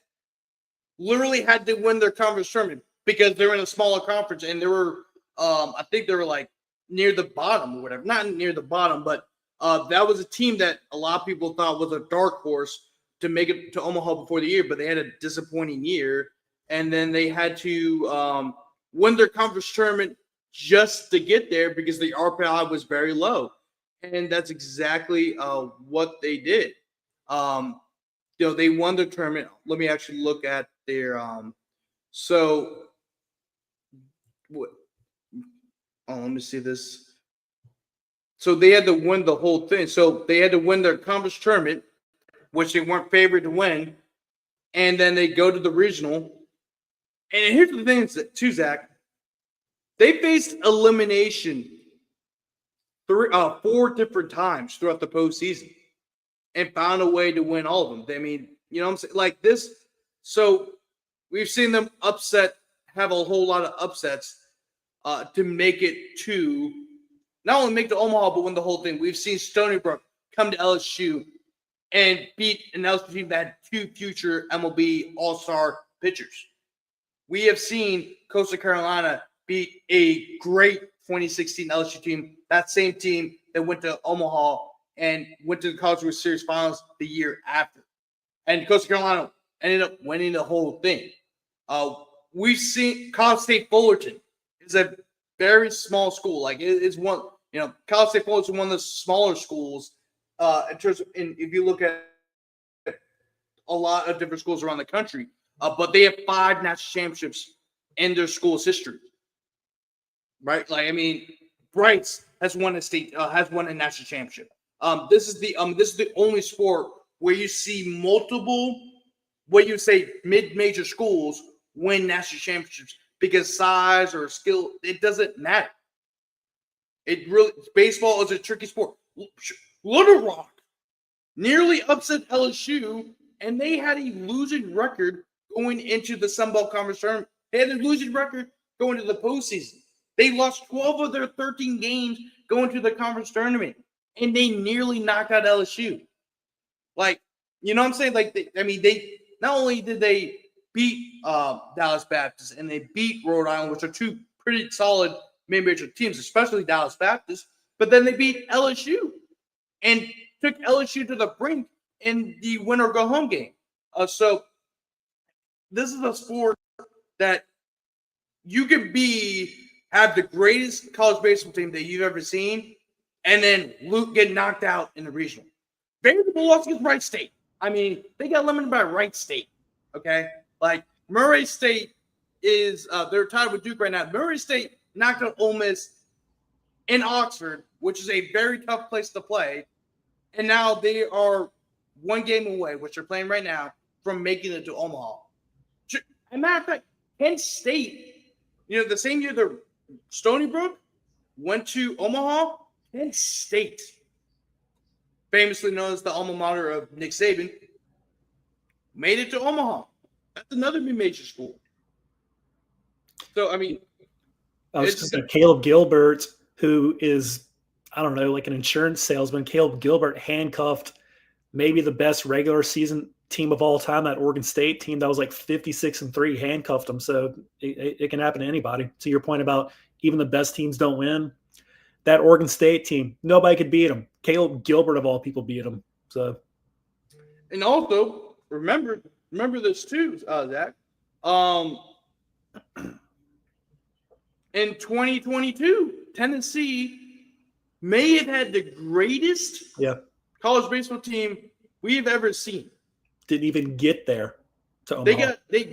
literally had to win their conference tournament because they're in a smaller conference, and they were, I think they were like near the bottom or whatever. Not near the bottom, but that was a team that a lot of people thought was a dark horse to make it to Omaha before the year, but they had a disappointing year, and then they had to win their conference tournament just to get there because the RPI was very low, and that's exactly what they did. They won the tournament. Let me actually look at their let me see this. So they had to win the whole thing. So they had to win their conference tournament, which they weren't favored to win, and then they go to the regional. And here's the thing, too, Zach. They faced elimination 4 different times throughout the postseason and found a way to win all of them. I mean, you know what I'm saying? Like this. So we've seen them have a whole lot of upsets to make it to not only make the Omaha, but win the whole thing. We've seen Stony Brook come to LSU and beat an LSU team that had 2 future MLB All-Star pitchers. We have seen Coastal Carolina beat a great 2016 LSU team, that same team that went to Omaha and went to the College World Series Finals the year after. And Coastal Carolina ended up winning the whole thing. We've seen College State Fullerton is a very small school. Like it's one, College State Fullerton is one of the smaller schools in terms of, if you look at a lot of different schools around the country. But they have 5 national championships in their school's history. Right? Like, I mean, Brights has won a national championship. This is the only sport where you see multiple, what you say, mid-major schools win national championships because size or skill, it doesn't matter. Baseball is a tricky sport. Little Rock nearly upset LSU, and they had a losing record going into the Sun Belt Conference tournament. They had a losing record going to the postseason. They lost 12 of their 13 games going to the conference tournament, and they nearly knocked out LSU. Like, you know what I'm saying? Like, they not only did they beat Dallas Baptist and they beat Rhode Island, which are two pretty solid mid-major teams, especially Dallas Baptist, but then they beat LSU and took LSU to the brink in the win-or-go-home game. So this is a sport that you can have the greatest college baseball team that you've ever seen, and then get knocked out in the regional. Vanderbilt lost against Wright State. I mean, they got eliminated by Wright State. Okay, like Murray State is they're tied with Duke right now. Murray State knocked out Ole Miss in Oxford, which is a very tough place to play, and now they are one game away, which they're playing right now, from making it to Omaha. As a matter of fact, Kent State, the same year the Stony Brook went to Omaha, Kent State, famously known as the alma mater of Nick Saban, made it to Omaha. That's another mid-major school. So, I mean, I was thinking Caleb Gilbert, who is, I don't know, like an insurance salesman. Caleb Gilbert handcuffed maybe the best regular season team of all time, that Oregon State team that was like 56-3, handcuffed them. So it can happen to anybody. To your point about even the best teams don't win, that Oregon State team, nobody could beat them. Caleb Gilbert of all people beat them. So, and also remember this too, Zach. In 2022, Tennessee may have had the greatest college baseball team we've ever seen. Didn't even get there to Omaha. They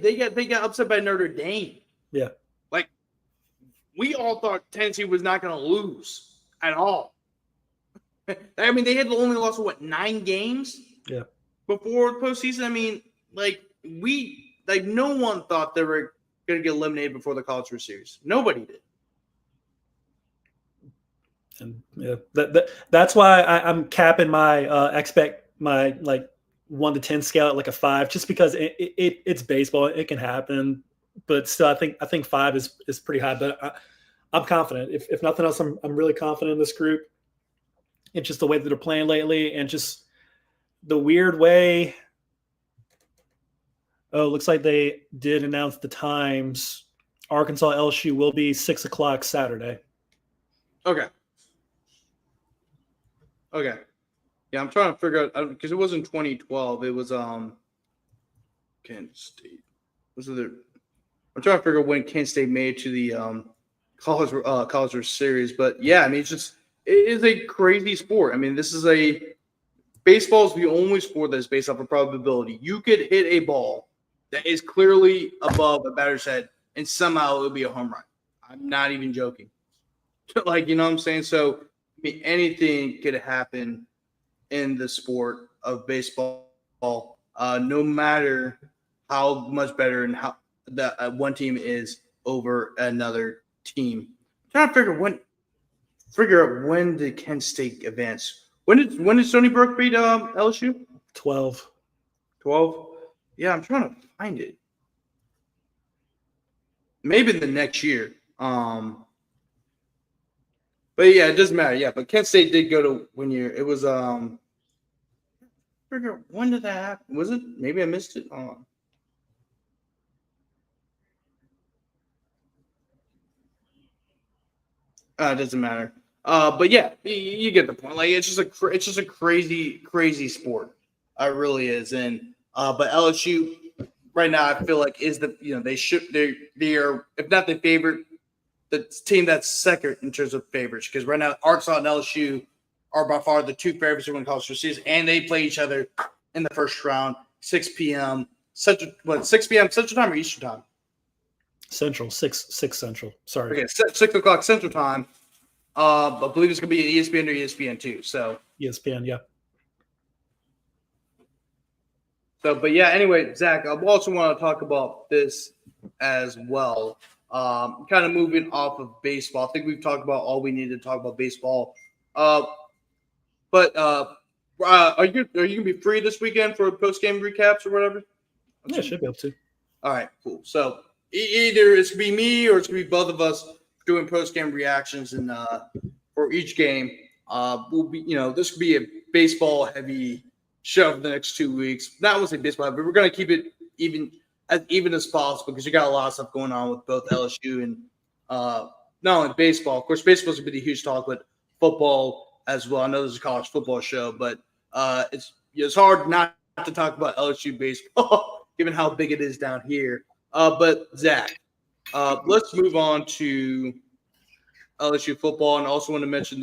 got upset by Notre Dame. Yeah. Like, we all thought Tennessee was not going to lose at all. I mean, they had only lost, 9 games? Yeah. Before postseason? I mean, no one thought they were going to get eliminated before the College World Series. Nobody did. And that's why I'm capping my my 1 to 10 scale at like a 5, just because it's baseball. It can happen, but still, I think 5 is pretty high. But I'm confident. If nothing else, I'm really confident in this group. It's just the way that they're playing lately, and just the weird way. Oh, looks like they did announce the times. Arkansas LSU will be 6:00 Saturday. Okay. Yeah, I'm trying to figure out, because it wasn't 2012. It was Kent State. I'm trying to figure out when Kent State made it to the College World Series. But yeah, I mean, it is a crazy sport. I mean, baseball is the only sport that is based off of probability. You could hit a ball that is clearly above a batter's head, and somehow it would be a home run. I'm not even joking. You know what I'm saying? So, I mean, anything could happen in the sport of baseball, no matter how much better and how one team is over another team. I'm trying to figure out when did Kent State advance. When did Stony Brook beat LSU? 12. 12? Yeah, I'm trying to find it. Maybe the next year. But yeah, it doesn't matter. Yeah, but Kent State did go to 1 year. It was figure out when did that happen? Was it? Maybe I missed it. It doesn't matter. But yeah, you get the point. Like, it's just a crazy sport. It really is. And but LSU right now, I feel like is they are, if not the favorite, the team that's second in terms of favorites, because right now Arkansas and LSU are by far the two favorites to win college season, and they play each other in the first round, 6 p.m. 6 p.m. Central Time or Eastern Time? Central, 6 Central. Sorry. Okay, 6:00 Central Time. I believe it's going to be ESPN or ESPN2. So ESPN, yeah. So, but yeah, anyway, Zach, I also want to talk about this as well. Kind of moving off of baseball. I think we've talked about all we need to talk about baseball. But are you gonna be free this weekend for post game recaps or whatever? Yeah, should be able to. All right, cool. So either it's gonna be me or it's gonna be both of us doing post-game reactions and for each game. Will be, this could be a baseball-heavy show for the next 2 weeks. Not only baseball, but we're going to keep it even as possible because you got a lot of stuff going on with both LSU and not only baseball. Of course, baseball's going to be a huge talk, but football as well. I know this is a college football show, but it's hard not to talk about LSU baseball given how big it is down here. But Zach, let's move on to LSU football, and also want to mention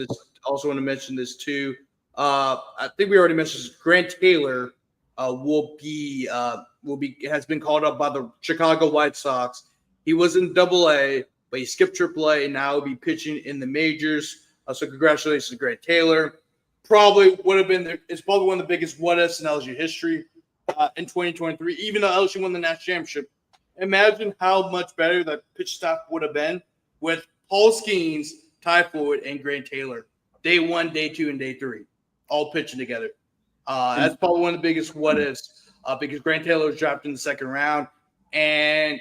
this too. I think we already mentioned this. Grant Taylor has been called up by the Chicago White Sox. He was in Double-A, but he skipped Triple-A, and now he'll be pitching in the majors. So congratulations to Grant Taylor. It's probably one of the biggest what-ifs in LSU history in 2023. Even though LSU won the national championship, imagine how much better that pitch staff would have been with Paul Skeens, Ty Floyd, and Grant Taylor. Day 1, day 2, and day 3, all pitching together. That's probably one of the biggest what-ifs because Grant Taylor was drafted in the second round, and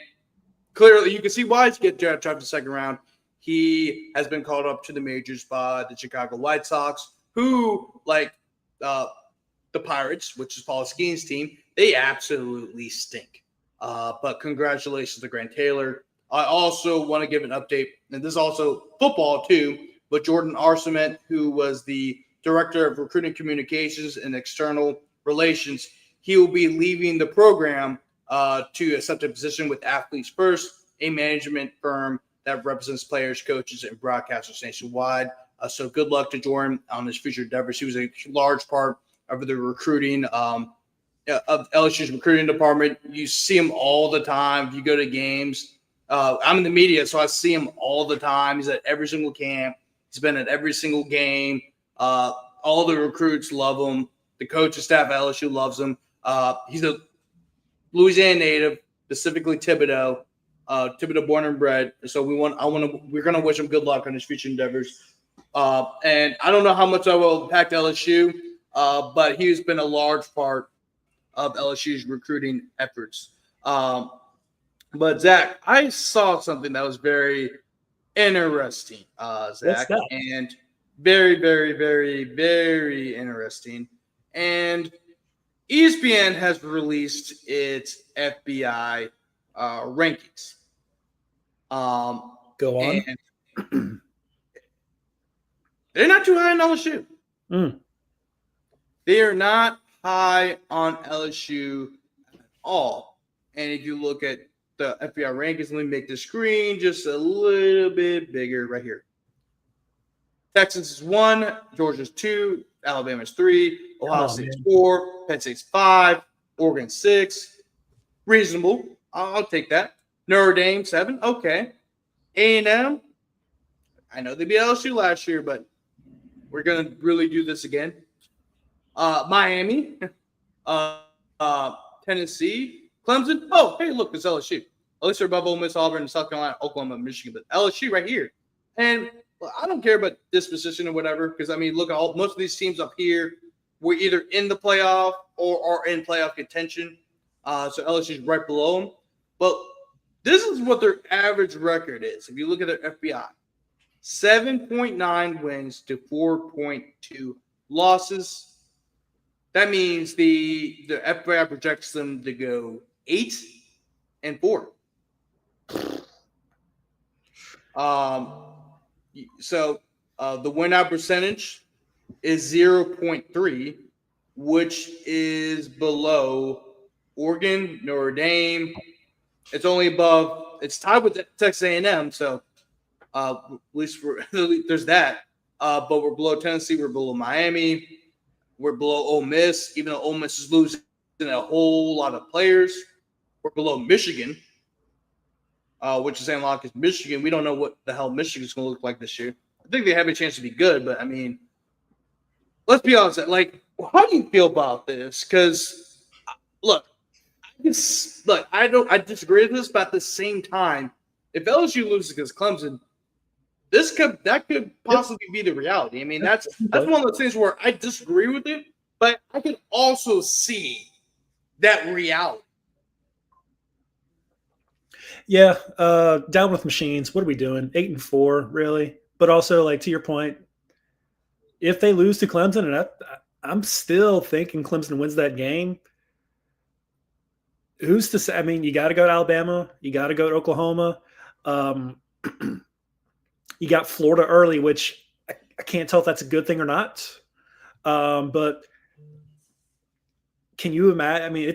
clearly you can see why he's getting drafted in the second round. He has been called up to the majors by the Chicago White Sox, who, like the Pirates, which is Paul Skeens' team, they absolutely stink. But congratulations to Grant Taylor. I also want to give an update, and this is also football too, but Jordan Arcement, who was the Director of Recruiting Communications and External Relations, he will be leaving the program to accept a position with Athletes First, a management firm that represents players, coaches, and broadcasters nationwide. So good luck to Jordan on his future endeavors. He was a large part of the recruiting of LSU's recruiting department. You see him all the time. If you go to games, I'm in the media, so I see him all the time. He's at every single camp. He's been at every single game. All the recruits love him. The coaching staff at LSU loves him. He's a Louisiana native, specifically Thibodaux born and bred. So we're gonna wish him good luck on his future endeavors. And I don't know how much that will impact LSU, but he's been a large part of LSU's recruiting efforts. But Zach, I saw something that was very interesting, Zach, and very, very, very, very interesting. And ESPN has released its FBI rankings. Go on. And they're not too high on LSU. They are not high on LSU at all. And if you look at the FBI rankings, let me make the screen just a little bit bigger right here. Texas is 1, Georgia's 2, Alabama's 3, Ohio State's 4, Penn State's 5, Oregon 6. Reasonable. I'll take that. Notre Dame 7. Okay. A&M. I know they beat LSU last year, but we're gonna really do this again. Miami, Tennessee, Clemson. Oh, hey, look, it's LSU. At least they're above Ole Miss, Auburn, South Carolina, Oklahoma, Michigan, but LSU right here. And I don't care about disposition or whatever, because I mean, look, most of these teams up here were either in the playoff or are in playoff contention. So LSU's right below them. But this is what their average record is. If you look at their FBI, 7.9 wins to 4.2 losses. That means the FBI projects them to go 8-4. So the win out percentage is 0.3, which is below Oregon, Notre Dame. It's only above. It's tied with Texas A&M. So at least there's that. But we're below Tennessee. We're below Miami. We're below Ole Miss, even though Ole Miss is losing a whole lot of players. We're below Michigan, which is saying a lot because Michigan, we don't know what the hell Michigan's going to look like this year. I think they have a chance to be good, but I mean, let's be honest. Like, how do you feel about this? Because, look, I disagree with this, but at the same time, if LSU loses against Clemson, that could possibly be the reality. I mean, that's one of those things where I disagree with it, but I can also see that reality. Yeah, down with machines. What are we doing? 8-4, really? But also, like to your point, if they lose to Clemson, and I'm still thinking Clemson wins that game. Who's to say? I mean, you got to go to Alabama. You got to go to Oklahoma. Um, you got Florida early, which I can't tell if that's a good thing or not. But can you imagine? I mean,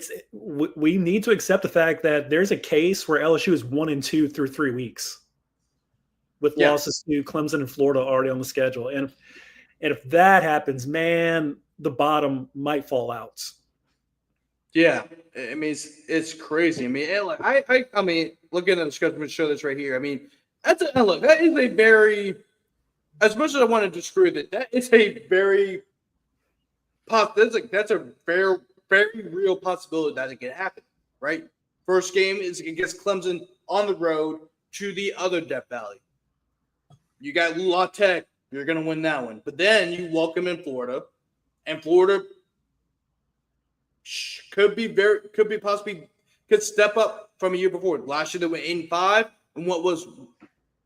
we need to accept the fact that there's a case where LSU is 1-2 through 3 weeks with losses to Clemson and Florida already on the schedule. And if that happens, man, the bottom might fall out. Yeah, I mean it's crazy. I mean, I mean, looking at the schedule, show this right here. I mean, that is a very, as much as I want to disagree with it, that is a very that's a very very real possibility that it can happen. Right, first game is against Clemson on the road to the other Death Valley. You got La Tech, you're going to win that one, but then you welcome in Florida, and Florida could step up from a year before. Last year they went 8-5, and what was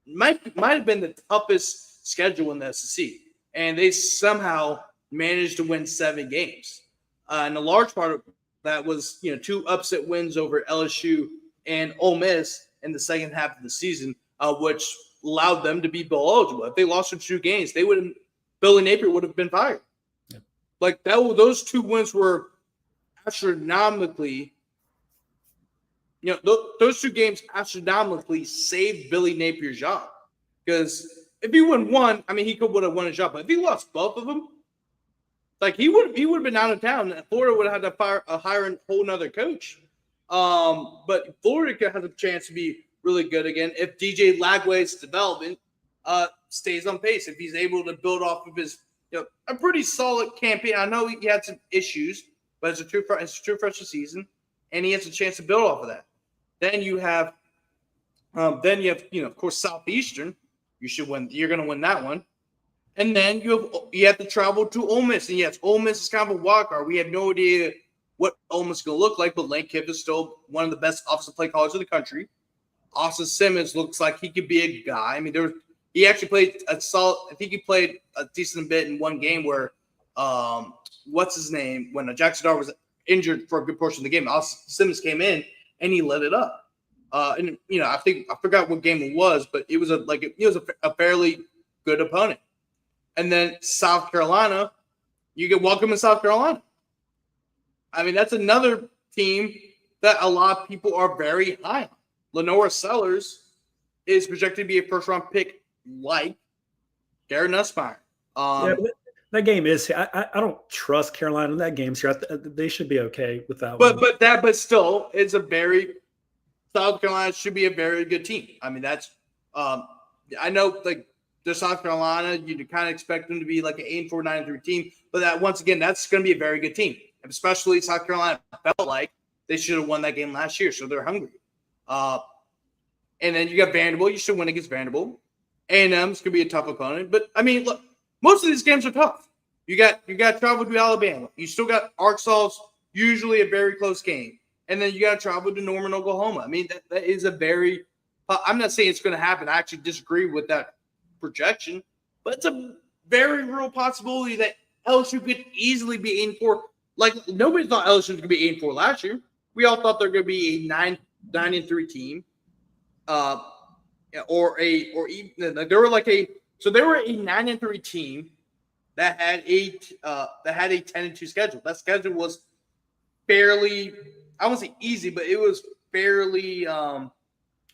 might have been the toughest schedule in the SEC, and they somehow managed to win 7 games. And a large part of that was 2 upset wins over LSU and Ole Miss in the second half of the season, which allowed them to be bowl eligible. If they lost their 2 games, Billy Napier would have been fired. Yeah. Like that, those 2 wins were astronomically, those 2 games astronomically saved Billy Napier's job. Because if he won one, I mean, he would have won his job. But if he lost both of them, like he would have been out of town. And Florida would have had to hire a whole nother coach. But Florida has a chance to be really good again if DJ Lagway's development stays on pace. If he's able to build off of his a pretty solid campaign. I know he had some issues, but it's a true freshman season, and he has a chance to build off of that. Then you have, of course, Southeastern. You should win. You're going to win that one, and then you have to travel to Ole Miss. And yes, Ole Miss is kind of a wild card. We have no idea what Ole Miss is going to look like, but Lane Kiffin is still one of the best offensive play callers in the country. Austin Simmons looks like he could be a guy. I mean, he actually played a solid. I think he played a decent bit in one game where, what's his name? When Jackson Dart was injured for a good portion of the game, Austin Simmons came in and he lit it up. And I forgot what game it was, but it was a fairly good opponent. And then South Carolina, you get welcome in South Carolina. I mean, that's another team that a lot of people are very high on. Lenora Sellers is projected to be a first-round pick, like Garrett Nussmeier. That game is. I don't trust Carolina in that game. Here, they should be okay with that one. But still, it's a very South Carolina should be a very good team. I mean, that's I know like the South Carolina, you kind of expect them to be like an 8-4, 9-3 team, but that once again, that's going to be a very good team. Especially South Carolina felt like they should have won that game last year, so they're hungry. And then you got Vanderbilt. You should win against Vanderbilt. A&M's going to be a tough opponent. But, I mean, look, most of these games are tough. You got travel to Alabama. You still got Arkansas, usually a very close game. And then you got to travel to Norman, Oklahoma. I mean, that is a very – I'm not saying it's going to happen. I actually disagree with that projection. But it's a very real possibility that LSU could easily be 8-4. Like, nobody thought LSU was going to be 8-4 last year. We all thought they're going to be a 9-3 team. They were a 9-3 team that had a 10-2 schedule. That schedule was fairly, I won't say easy, but it was fairly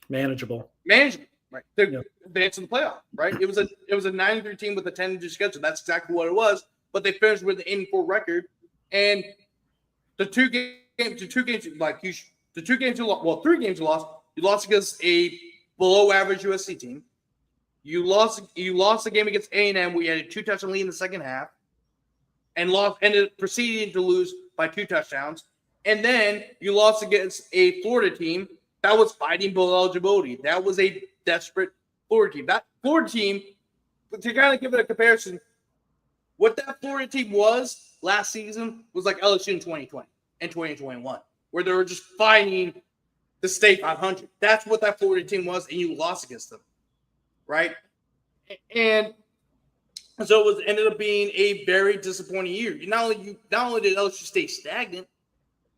manageable. Right? They advanced in the playoff. Right? It was a 9-3 team with a 10-2 schedule. That's exactly what it was. But they finished with an 8-4 record, and the 3 games you lost. You lost against a below-average USC team. You lost the game against A&M. We had a 2-touchdown lead in the second half, and ended proceeding to lose by 2 touchdowns. And then you lost against a Florida team that was fighting bowl eligibility. That was a desperate Florida team. That Florida team, to kind of give it a comparison, what that Florida team was last season was like LSU in 2020 and 2021, where they were just fighting to stay 500. That's what that Florida team was, and you lost against them, right? And so it ended up being a very disappointing year. Not only did LSU stay stagnant,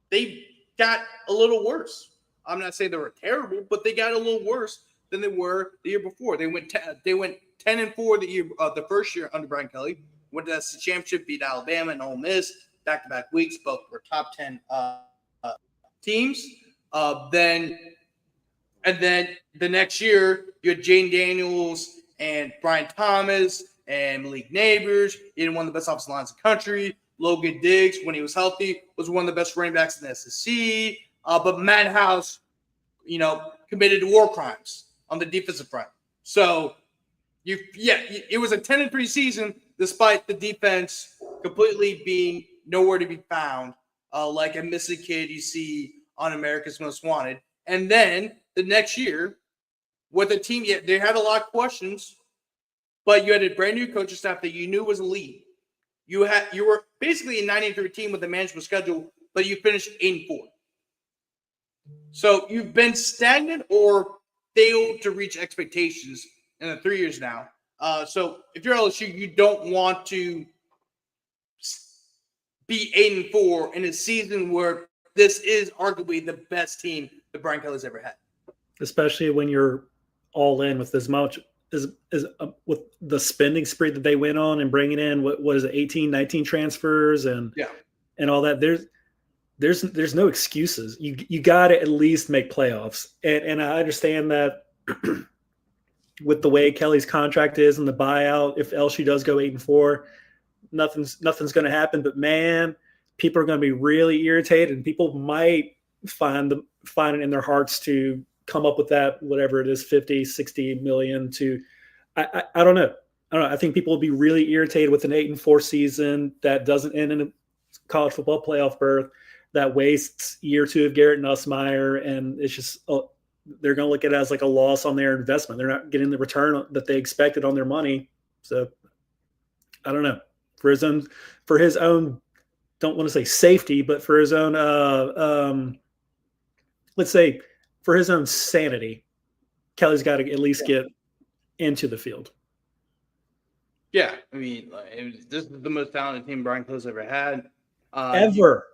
they got a little worse. I'm not saying they were terrible, but they got a little worse than they were the year before. They went 10-4 the first year under Brian Kelly. Went to the championship, beat Alabama and Ole Miss back-to-back weeks. Both were top 10 teams. Then the next year, you had Jane Daniels and Brian Thomas and Malik Neighbors. He had one of the best offensive lines in the country. Logan Diggs, when he was healthy, was one of the best running backs in the SEC. But Matt House, committed war crimes on the defensive front. So, it was a 10-3 season despite the defense completely being nowhere to be found, like a missing kid you see on America's Most Wanted. And then the next year, with the team, they had a lot of questions, but you had a brand new coaching staff that you knew was elite. You were basically a 9-3 team with a management schedule, but you finished 8-4. So you've been stagnant or failed to reach expectations in the 3 years now. So if you're LSU, you don't want to be 8-4 in a season where this is arguably the best team that Brian Kelly's ever had. Especially when you're all in with as much as with the spending spree that they went on and bringing in what is it, 18, 19 transfers and all that. There's no excuses. You got to at least make playoffs. And I understand that with the way Kelly's contract is and the buyout, if LSU does go 8-4, nothing's going to happen. But man, people are going to be really irritated, and people might find it in their hearts to come up with that, whatever it is, 50, 60 million to, I don't know. I think people will be really irritated with an 8-4 season that doesn't end in a college football playoff berth, that wastes year 2 of Garrett Nussmeier. And it's just, they're going to look at it as like a loss on their investment. They're not getting the return that they expected on their money. So I don't know, for his own, don't want to say safety, but for his own, let's say for his own sanity, Kelly's got to at least get into the field. Yeah, I mean, this is the most talented team Brian Kelly's ever had. Ever.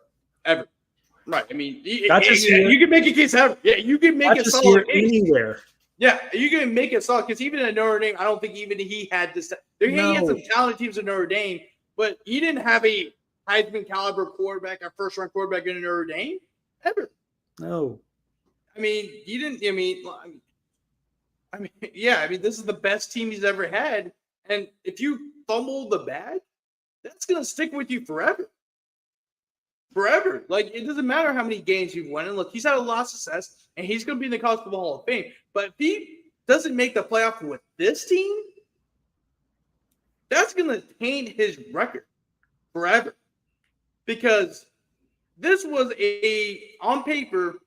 Right. I mean, not just you can make a case ever. Yeah, you can make a solid case anywhere. Yeah, you can make it solid because even at Notre Dame, I don't think even he had this. He had some talented teams at Notre Dame, but he didn't have a Heisman caliber quarterback, a first-round quarterback in Notre Dame ever. No. I mean, he didn't. I mean, this is the best team he's ever had. And if you fumble the bag, that's going to stick with you forever. Forever. Like, it doesn't matter how many games you've won. And look, he's had a lot of success, and he's going to be in the College Football Hall of Fame. But if he doesn't make the playoff with this team, that's going to taint his record forever. Because this was on paper,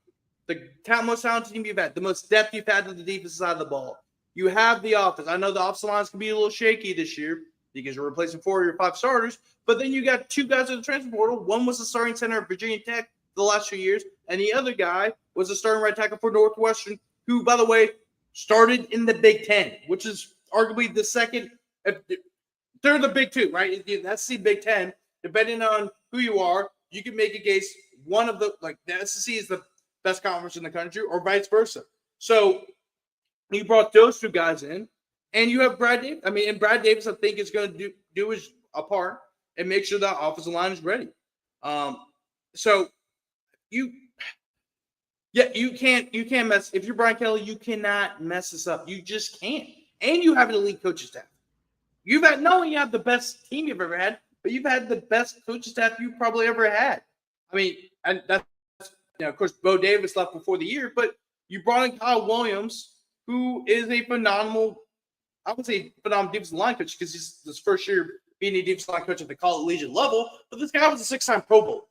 the most talented team you've had, the most depth you've had to the defensive side of the ball. You have the offense. I know the offensive lines can be a little shaky this year because you're replacing 4 of your 5 starters, but then you got 2 guys in the transfer portal. One was the starting center at Virginia Tech the last few years, and the other guy was the starting right tackle for Northwestern, who, by the way, started in the Big Ten, which is arguably the second. They're the Big Two, right? That's the Big Ten. Depending on who you are, you can make a case one of the SEC is the best conference in the country, or vice versa. So you brought those 2 guys in, and you have Brad Davis. I mean, and Brad Davis, I think, is going to do his part and make sure that offensive line is ready. So you can't mess. If you're Brian Kelly, you cannot mess this up. You just can't. And you have an elite coaching staff. You have the best team you've ever had, but you've had the best coaching staff you've probably ever had. I mean, and that's of course, Bo Davis left before the year, but you brought in Kyle Williams, who is a phenomenal, I would say phenomenal defensive line coach because he's his first year being a defensive line coach at the collegiate level. But this guy was a 6-time Pro Bowl,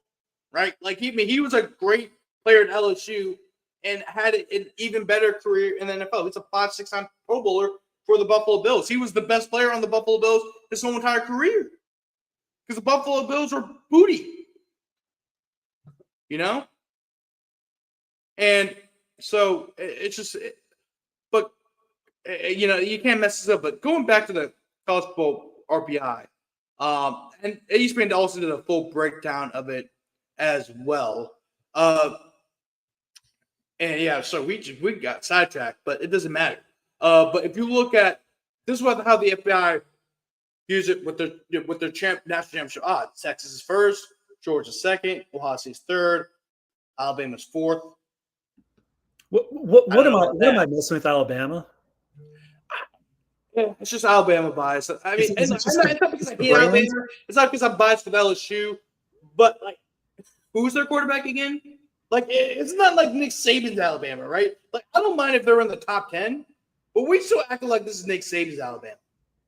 right? Like he was a great player at LSU and had an even better career in the NFL. He's a 5-6-time Pro Bowler for the Buffalo Bills. He was the best player on the Buffalo Bills his whole entire career because the Buffalo Bills were booty, And so it's just, but you can't mess this up. But going back to the college football RPI, and ESPN also did a full breakdown of it as well. And yeah, so we got sidetracked, but it doesn't matter. But if you look at this is how the FBI use it with their national championship odds. Texas is first, Georgia second, Ohio State's third, Alabama's fourth. What am I missing with Alabama? Yeah, it's just Alabama bias. I mean, it's not because I hate Alabama. It's not because I'm biased with LSU, but like, who's their quarterback again? Like, it's not like Nick Saban's Alabama, right? Like, I don't mind if they're in the top 10, but we still acting like this is Nick Saban's Alabama.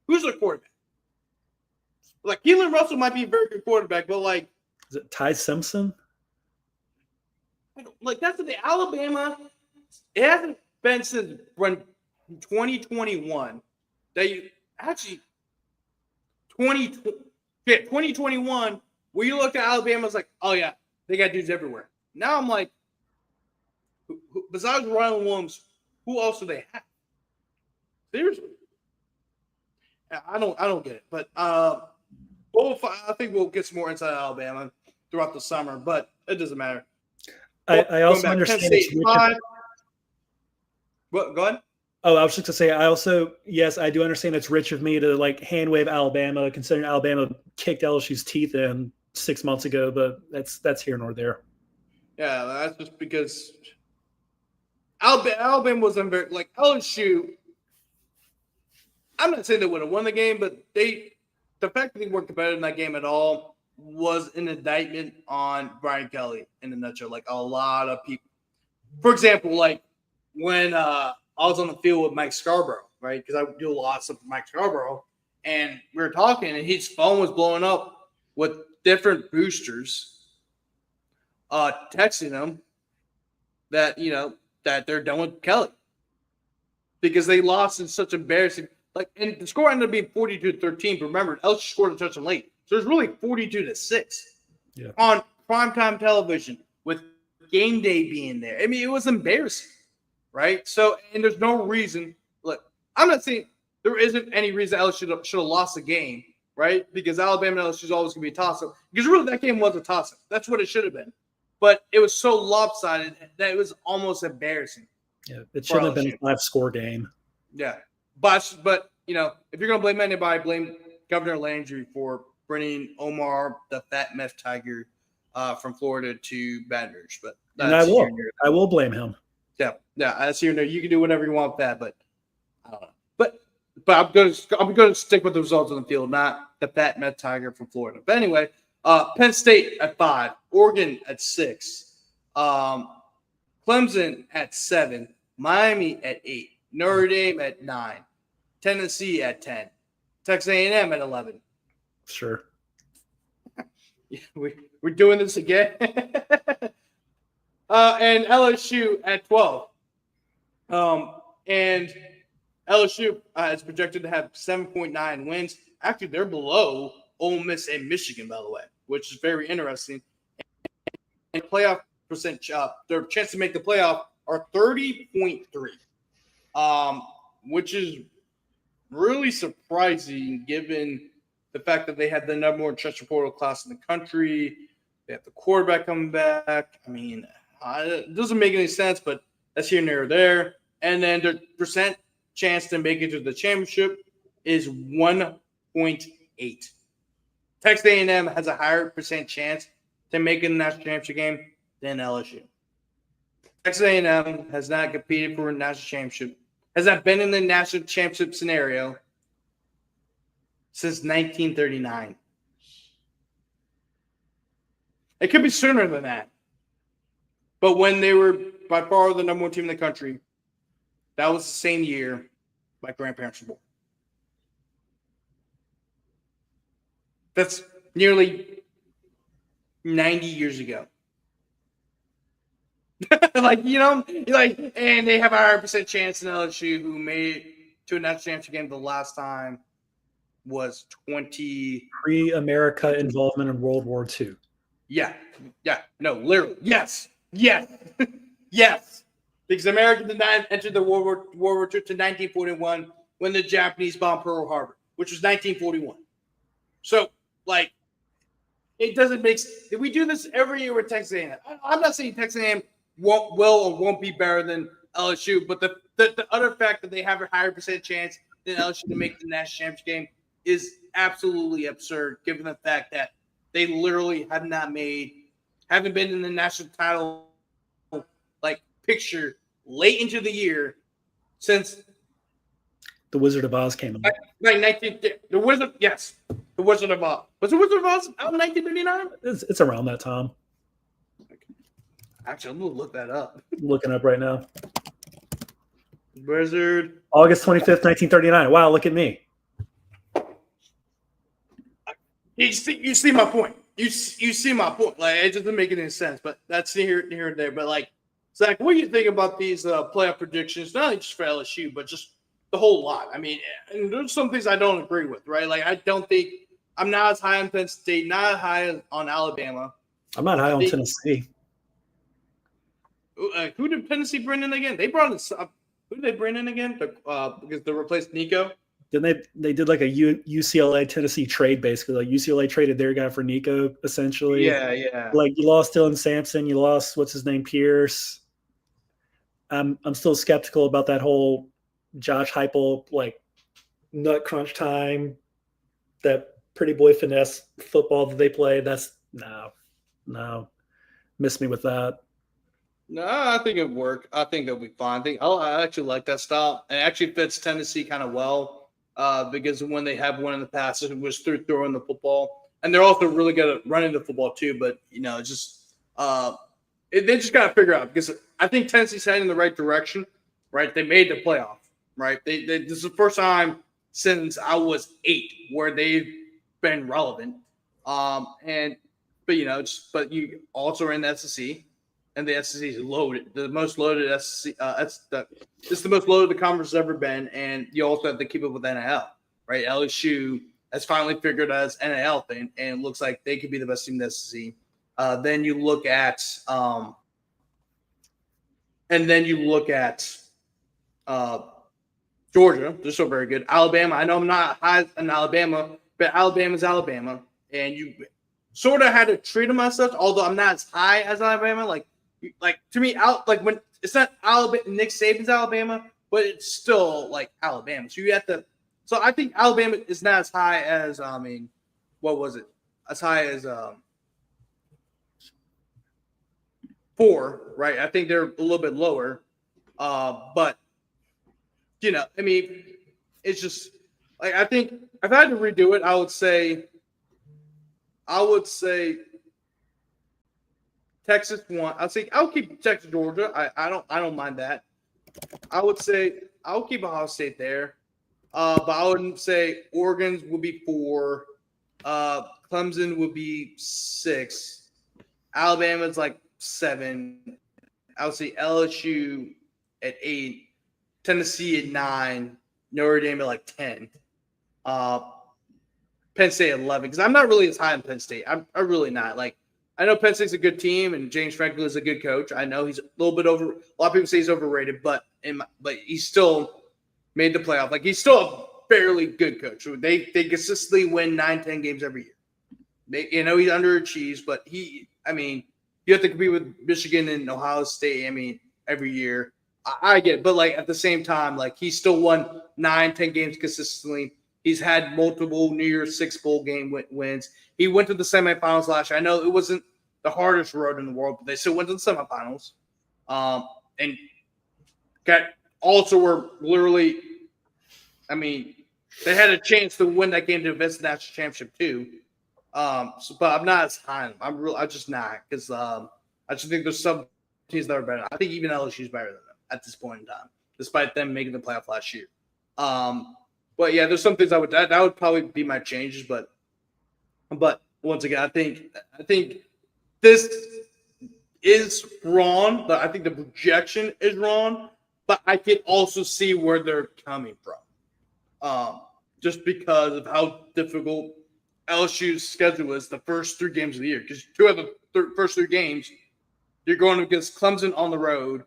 Who's their quarterback? Like, Keelan Russell might be a very good quarterback, but like, is it Ty Simpson? That's the Alabama. It hasn't been since 2021 that you actually 2021 where you look at Alabama, it's like, oh yeah, they got dudes everywhere. Now I'm like, besides Ryan Williams, who else do they have? Seriously, I don't get it. But I think we'll get some more inside Alabama throughout the summer, but it doesn't matter. I also understand it's What? Go ahead. Oh, I was just going to say, yes, I do understand it's rich of me to like hand wave Alabama, considering Alabama kicked LSU's teeth in 6 months ago, but that's here nor there. Yeah, that's just because Alabama wasn't very like LSU. I'm not saying they would have won the game, but the fact that they weren't competitive in that game at all was an indictment on Brian Kelly in a nutshell. Like a lot of people, for example, like when I was on the field with Mike Scarborough, right? Because I do a lot of stuff with Mike Scarborough, and we were talking, and his phone was blowing up with different boosters texting him that that they're done with Kelly because they lost in such embarrassing. Like, and the score ended up being 42-13. But remember, LSU scored a touchdown late, so it's really 42-6 on primetime television with game day being there. I mean, it was embarrassing, right? So, and there's no reason. Look, I'm not saying there isn't any reason LSU should have lost the game, right? Because Alabama and LSU is always going to be a toss-up. Because really, that game was a toss-up. That's what it should have been. But it was so lopsided that it was almost embarrassing. Yeah, it shouldn't have been a 5-score game. Yeah. But if you're going to blame anybody, blame Governor Landry for bringing Omar, the fat meth tiger, from Florida to Baton Rouge. But and I will blame him. Yeah, that's here and there. You can do whatever you want with that, but I don't know. But I'm going to stick with the results on the field, not the fat meth tiger from Florida. But anyway, Penn State at 5, Oregon at 6, Clemson at 7, Miami at 8, Notre Dame at 9, Tennessee at 10, Texas A&M at 11. Sure. Yeah, we're doing this again. And LSU at 12. And LSU is projected to have 7.9 wins. Actually, they're below Ole Miss and Michigan, by the way, which is very interesting. And playoff percent, their chance to make the playoff are 30.3, which is really surprising given the fact that they had the number one transfer portal class in the country. They have the quarterback coming back. I mean, it doesn't make any sense, but that's here and there. And then their percent chance to make it to the championship is 1.8. Texas A&M has a higher percent chance to make it in the national championship game than LSU. Texas A&M has not competed for a national championship, has not been in the national championship scenario since 1939. It could be sooner than that. But when they were by far the number one team in the country, that was the same year my grandparents were born. That's nearly 90 years ago. And they have a higher percent chance than LSU, who made it to a national championship game the last time was 20. Pre-America involvement in World War II. Yeah. No, literally. Yes. Yes. Because America did not enter the World War II to 1941 when the Japanese bombed Pearl Harbor, which was 1941. So, like, it doesn't make sense. We do this every year with Texas A&M. I'm not saying Texas A&M will or won't be better than LSU, but the other fact that they have a higher percent chance than LSU to make the national championship game is absolutely absurd, given the fact that they literally haven't been in the national title picture late into the year since The Wizard of Oz came out. the Wizard of Oz. Was the Wizard of Oz out in 1939? It's around that time. Actually, I'm gonna look that up. I'm looking up right now. Wizard. August 25th, 1939. Wow, look at me. You see my point. You see my point. Like, it doesn't make any sense, but that's here and there. But like, Zach, what do you think about these playoff predictions? Not only just for LSU, but just the whole lot. I mean, and there's some things I don't agree with, right? Like, I'm not as high on Penn State, not as high on Alabama. I'm not high on Tennessee. Who did Tennessee bring in again? They brought in who did they bring in again? Because they replaced Nico. Then they did like a UCLA Tennessee trade, basically. Like UCLA traded their guy for Nico, essentially. Yeah. Like you lost Dylan Sampson, you lost what's his name, Pierce. I'm still skeptical about that whole Josh Heupel like nut crunch time, that pretty boy finesse football that they play. That's no, miss me with that. No, I think it'll work. I think it'll be fine. I actually like that style. It actually fits Tennessee kind of well because when they have one in the past, it was through throwing the football, and they're also really good at running the football too. But just they just got to figure out, because I think Tennessee's heading in the right direction. Right, they made the playoff. Right, this is the first time since I was 8 where they've been relevant. But you also are in the SEC. And the SEC is loaded, the most loaded SEC. It's the most loaded the conference has ever been, and you also have to keep up with NIL, right? LSU has finally figured out its NIL thing, and it looks like they could be the best team in the SEC. Then you look at, Georgia. They're still very good. Alabama. I know I'm not high in Alabama, but Alabama's Alabama, and you sort of had to treat them as such. Although I'm not as high as Alabama, like to me, when it's not Alabama, Nick Saban's Alabama, but it's still like Alabama. So you have to. So I think Alabama is not as high as what was it? As high as 4, right? I think they're a little bit lower, but it's just like, I think if I had to redo it, I would say Texas 1. I'll keep Texas, Georgia. I don't mind that. I would say I'll keep Ohio State there. But I wouldn't say Oregon's would be 4. Clemson would be 6. Alabama's like 7. I would say LSU at 8. Tennessee at 9. Notre Dame at like 10. Penn State at 11. Because I'm not really as high on Penn State. I'm really not. Like, I know Penn State's a good team, and James Franklin is a good coach. I know he's a little bit over. A lot of people say he's overrated, but he's still made the playoff. Like, he's still a fairly good coach. They consistently win 9-10 games every year. He underachieves, but you have to compete with Michigan and Ohio State. Every year. I get it, but like at the same time, like he's still won 9-10 games consistently. He's had multiple New Year's Six bowl game wins. He went to the semifinals last year. I know it wasn't the hardest road in the world, but they still went to the semifinals. And were literally, they had a chance to win that game to advance the national championship too. But I'm not as high on them. I'm just not, because I just think there's some teams that are better. I think even LSU is better than them at this point in time, despite them making the playoff last year. But yeah, there's some things that would probably be my changes, but once again, I think this is wrong, but I think the projection is wrong, but I can also see where they're coming from. Just because of how difficult LSU's schedule is the first 3 games of the year. Because 2 of the first 3 games, you're going against Clemson on the road,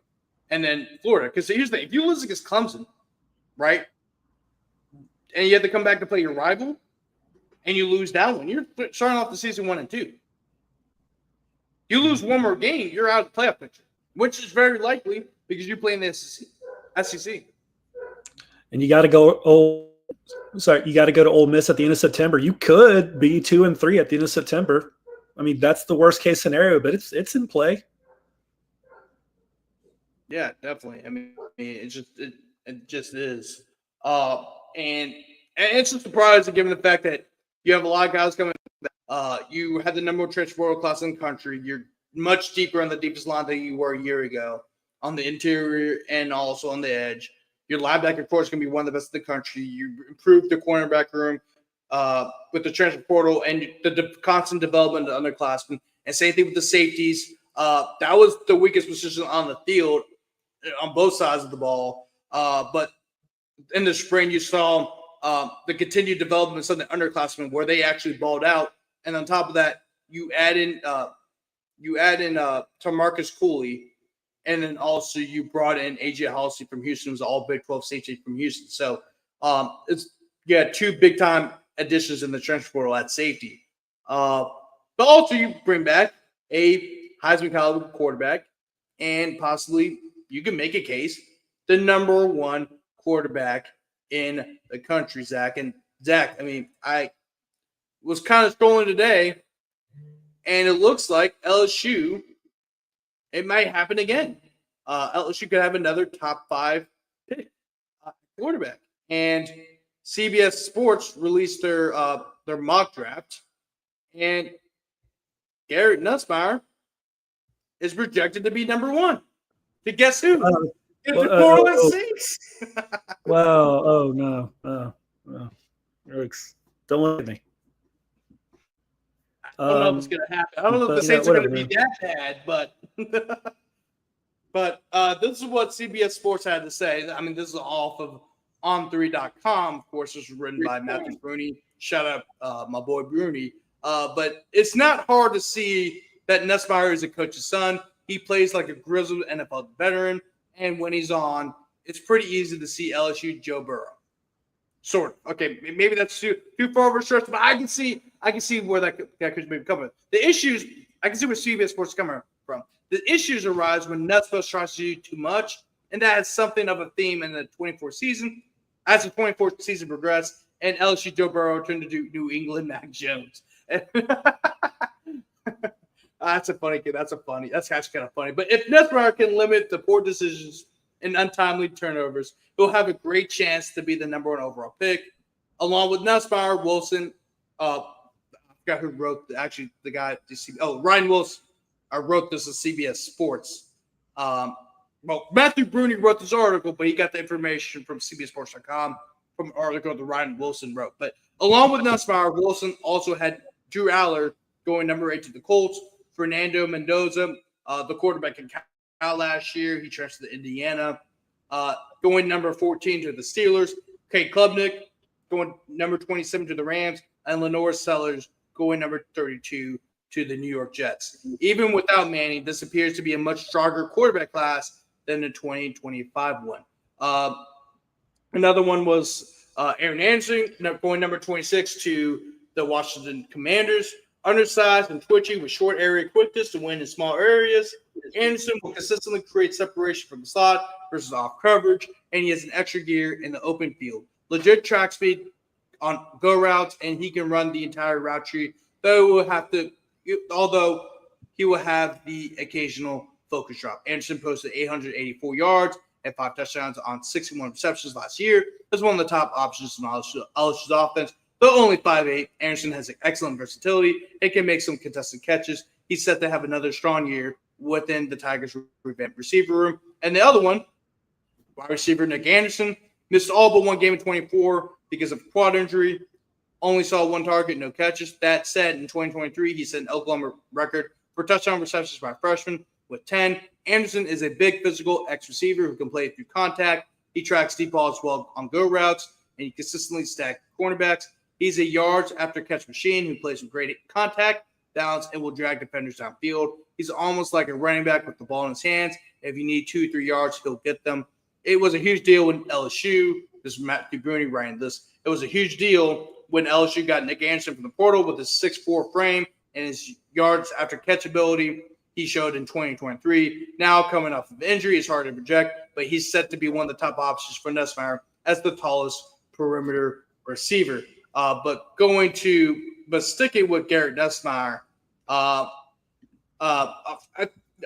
and then Florida. Because here's the thing: if you lose against Clemson, right, and you have to come back to play your rival, and you lose that one, you're starting off the season 1-2. You lose one more game, you're out of the playoff picture, which is very likely because you play in the SEC. And you got to go. You got to go to Ole Miss at the end of September. You could be 2-3 at the end of September. I mean, that's the worst case scenario, but it's in play. Yeah, definitely. I mean, it just is. And it's a surprise given the fact that you have a lot of guys coming. You have the number one transfer portal class in the country. You're much deeper on the deepest line than you were a year ago on the interior and also on the edge. Your linebacker core is going to be one of the best in the country. You improved the cornerback room with the transfer portal and the constant development of the underclassmen. And same thing with the safeties. That was the weakest position on the field on both sides of the ball. But in the spring, you saw the continued development of some of the underclassmen where they actually balled out. And on top of that, you add in Tamarcus Cooley. And then also you brought in AJ Halsey from Houston, who's all Big 12 safety from Houston. So it's two big time additions in the transfer portal at safety. But also you bring back a Heisman caliber quarterback, and possibly you can make a case the number one quarterback in the country, Zach. And Zach, I mean, I was kind of scrolling today, and it looks like LSU. It might happen again. LSU could have another top 5 pick quarterback. And CBS Sports released their mock draft, and Garrett Nussmeier is projected to be number 1. To guess who? Wow! Oh no! Oh, don't look at me. I don't know if it's going to happen. I don't know if the Saints are going to be that bad, but this is what CBS Sports had to say. I mean, this is off of on3.com. Of course, this was written by Matthew Bruni. Shout out my boy Bruni. But it's not hard to see that Nussmeier is a coach's son. He plays like a grizzled NFL veteran, and when he's on, it's pretty easy to see LSU Joe Burrow. Sort of. Okay, maybe that's too far of a stretch, but I can see where that could maybe come from. The issues, I can see where CBS Sports is coming from. The issues arise when Nussmeier tries to do too much, and that is something of a theme in the 24 season. As the 24 season progressed, and LSU Joe Burrow turned to do New England Mac Jones. That's actually kind of funny. But if Nussmeier can limit the poor decisions and untimely turnovers, he'll have a great chance to be the number 1 overall pick. Along with Nussmeier, Wilson, I forgot who wrote the guy. Ryan Wilson wrote this at CBS Sports. Matthew Bruni wrote this article, but he got the information from CBSSports.com from an article that Ryan Wilson wrote. But along with Nussmeier, Wilson also had Drew Aller going number 8 to the Colts. Fernando Mendoza, the quarterback in Cal last year, he transferred to Indiana. Going number 14 to the Steelers. Kate Klubnik going number 27 to the Rams. And Lenore Sellers going number 32 to the New York Jets. Even without Manning, this appears to be a much stronger quarterback class than the 2025 one. Another one was Aaron Anderson going number 26 to the Washington Commanders. Undersized and twitchy with short area quickness to win in small areas. Anderson will consistently create separation from the slot versus off coverage, and he has an extra gear in the open field. Legit track speed on go routes, and he can run the entire route tree, although he will have the occasional focus drop. Anderson posted 884 yards and 5 touchdowns on 61 receptions last year. As one of the top options in LSU's offense. Though only 5'8", Anderson has excellent versatility and can make some contested catches. He's set to have another strong year within the Tigers' revamped receiver room. And the other one, wide receiver Nick Anderson, missed all but one game in 24 because of quad injury. Only saw 1 target, no catches. That said, in 2023, he set an Oklahoma record for touchdown receptions by freshmen with 10. Anderson is a big physical ex-receiver who can play through contact. He tracks deep balls well on go routes, and he consistently stacks cornerbacks. He's a yards after catch machine who plays with great contact downs and will drag defenders downfield. He's almost like a running back with the ball in his hands. If you need 2-3 yards, he'll get them. It was a huge deal when LSU, this is Matthew Bruni writing this, it was a huge deal when LSU got Nick Anderson from the portal with his 6'4" frame and his yards after catch ability he showed in 2023. Now coming off of injury, it's hard to project, but he's set to be one of the top options for Nussmeier as the tallest perimeter receiver. But sticking with Garrett Nussmeier,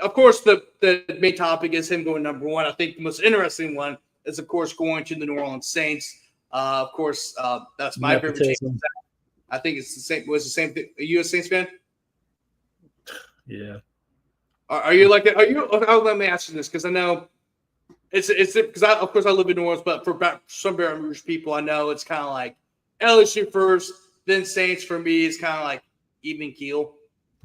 of course, the main topic is him going number one. I think the most interesting one is, of course, going to the New Orleans Saints. Of course, that's my favorite team. I think it's the same. Was the same thing? Are you a Saints fan? Yeah. Are you like? Are you? Let me ask you this, because I know it's because of course I live in New Orleans, but for some Baton Rouge people, I know it's kind of like LSU first, then Saints. For me, it's kind of like even keel.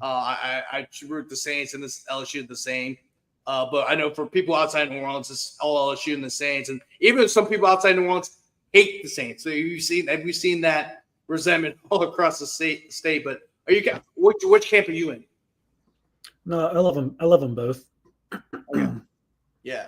I root the Saints and this LSU the same. But I know for people outside New Orleans, it's all LSU and the Saints, and even some people outside New Orleans hate the Saints. So have you seen that resentment all across the state? But are you which camp are you in? No, I love them. I love them both. Yeah,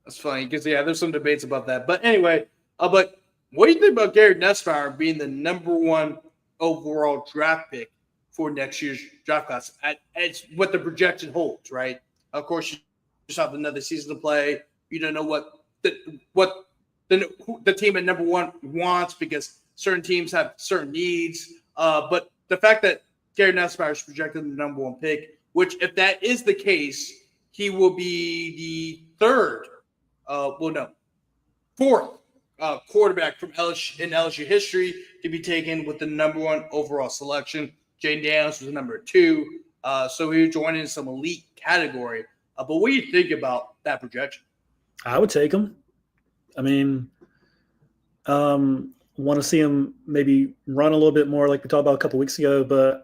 that's funny because there's some debates about that. But anyway, but what do you think about Garrett Nussmeier being the number one overall draft pick for next year's draft class? It's what the projection holds, right? Of course, you just have another season to play. You don't know what the team at number one wants, because certain teams have certain needs. But the fact that Garrett Nussmeier is projected the number one pick, which if that is the case, he will be the fourth quarterback from LSU history to be taken with the number one overall selection. Jane Daniels was number 2. So he would join in some elite category. But what do you think about that projection? I would take him. I mean, want to see him maybe run a little bit more, like we talked about a couple weeks ago. But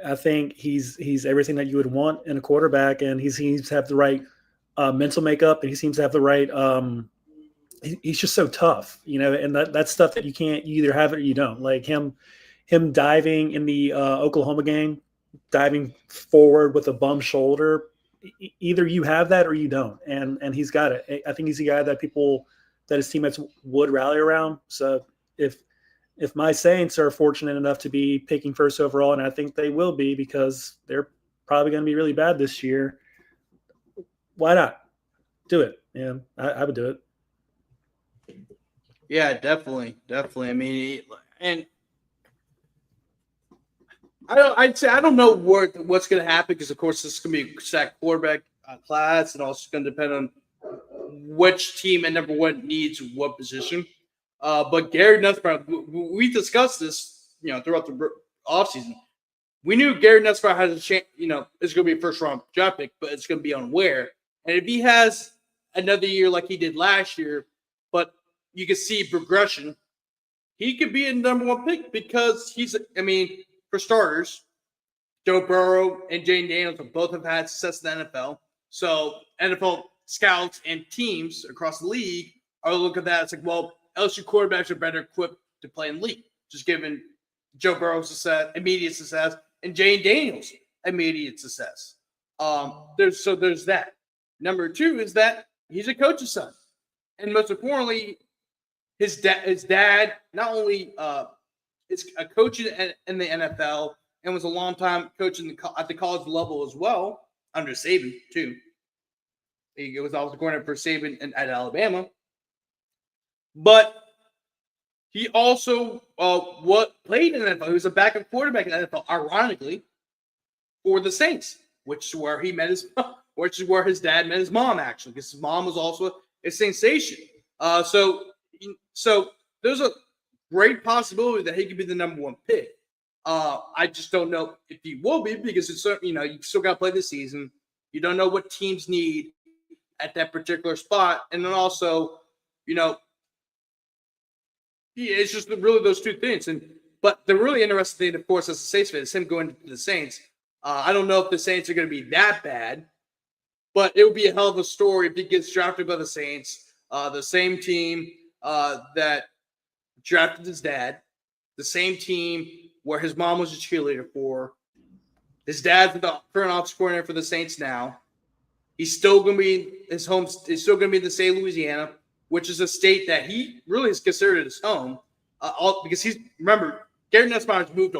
I think he's everything that you would want in a quarterback, and he seems to have the right mental makeup, and he seems to have the right. He's just so tough, and that's stuff that you either have it or you don't. Like him diving in the Oklahoma game, diving forward with a bum shoulder. Either you have that or you don't, and he's got it. I think he's a guy that his teammates would rally around. So if my Saints are fortunate enough to be picking first overall, and I think they will be because they're probably going to be really bad this year, why not do it? Yeah, I would do it. Yeah, definitely. I mean, and I'd say I don't know what's going to happen, because of course this is going to be a stacked quarterback class, and also going to depend on which team at number one needs what position. But Garrett Nussmeier, we discussed this, throughout the offseason. We knew Garrett Nussmeier has a chance, it's going to be a first-round draft pick, but it's going to be on where. And if he has another year like he did last year, but you can see progression, he could be a number one pick, because for starters, Joe Burrow and Jane Daniels both have had success in the NFL. So NFL scouts and teams across the league are looking at that. It's like, well, LSU quarterbacks are better equipped to play in the league, just given Joe Burrow's immediate success, and Jane Daniels' immediate success. There's that. Number 2 is that he's a coach's son, and most importantly, his dad not only is a coach in the NFL and was a long time coach at the college level as well, under Saban too. He was also going up for Saban at Alabama. But he also played in the NFL. He was a backup quarterback in the NFL, ironically, for the Saints, which is where his dad met his mom, actually, because his mom was also a sensation. So there's a great possibility that he could be the number one pick. I just don't know if he will be, because it's you still got to play the season. You don't know what teams need at that particular spot, and then also, it's just really those two things. But the really interesting thing, of course, as a Saints fan, is him going to the Saints. I don't know if the Saints are going to be that bad, but it would be a hell of a story if he gets drafted by the Saints, the same team that drafted his dad, the same team where his mom was a cheerleader for. His dad's the current offensive coordinator for the Saints now. He's still going to be his home. Is still going to be in the state of Louisiana, which is a state that he really has considered his home. Because he's remember Gary Nussmeier's moved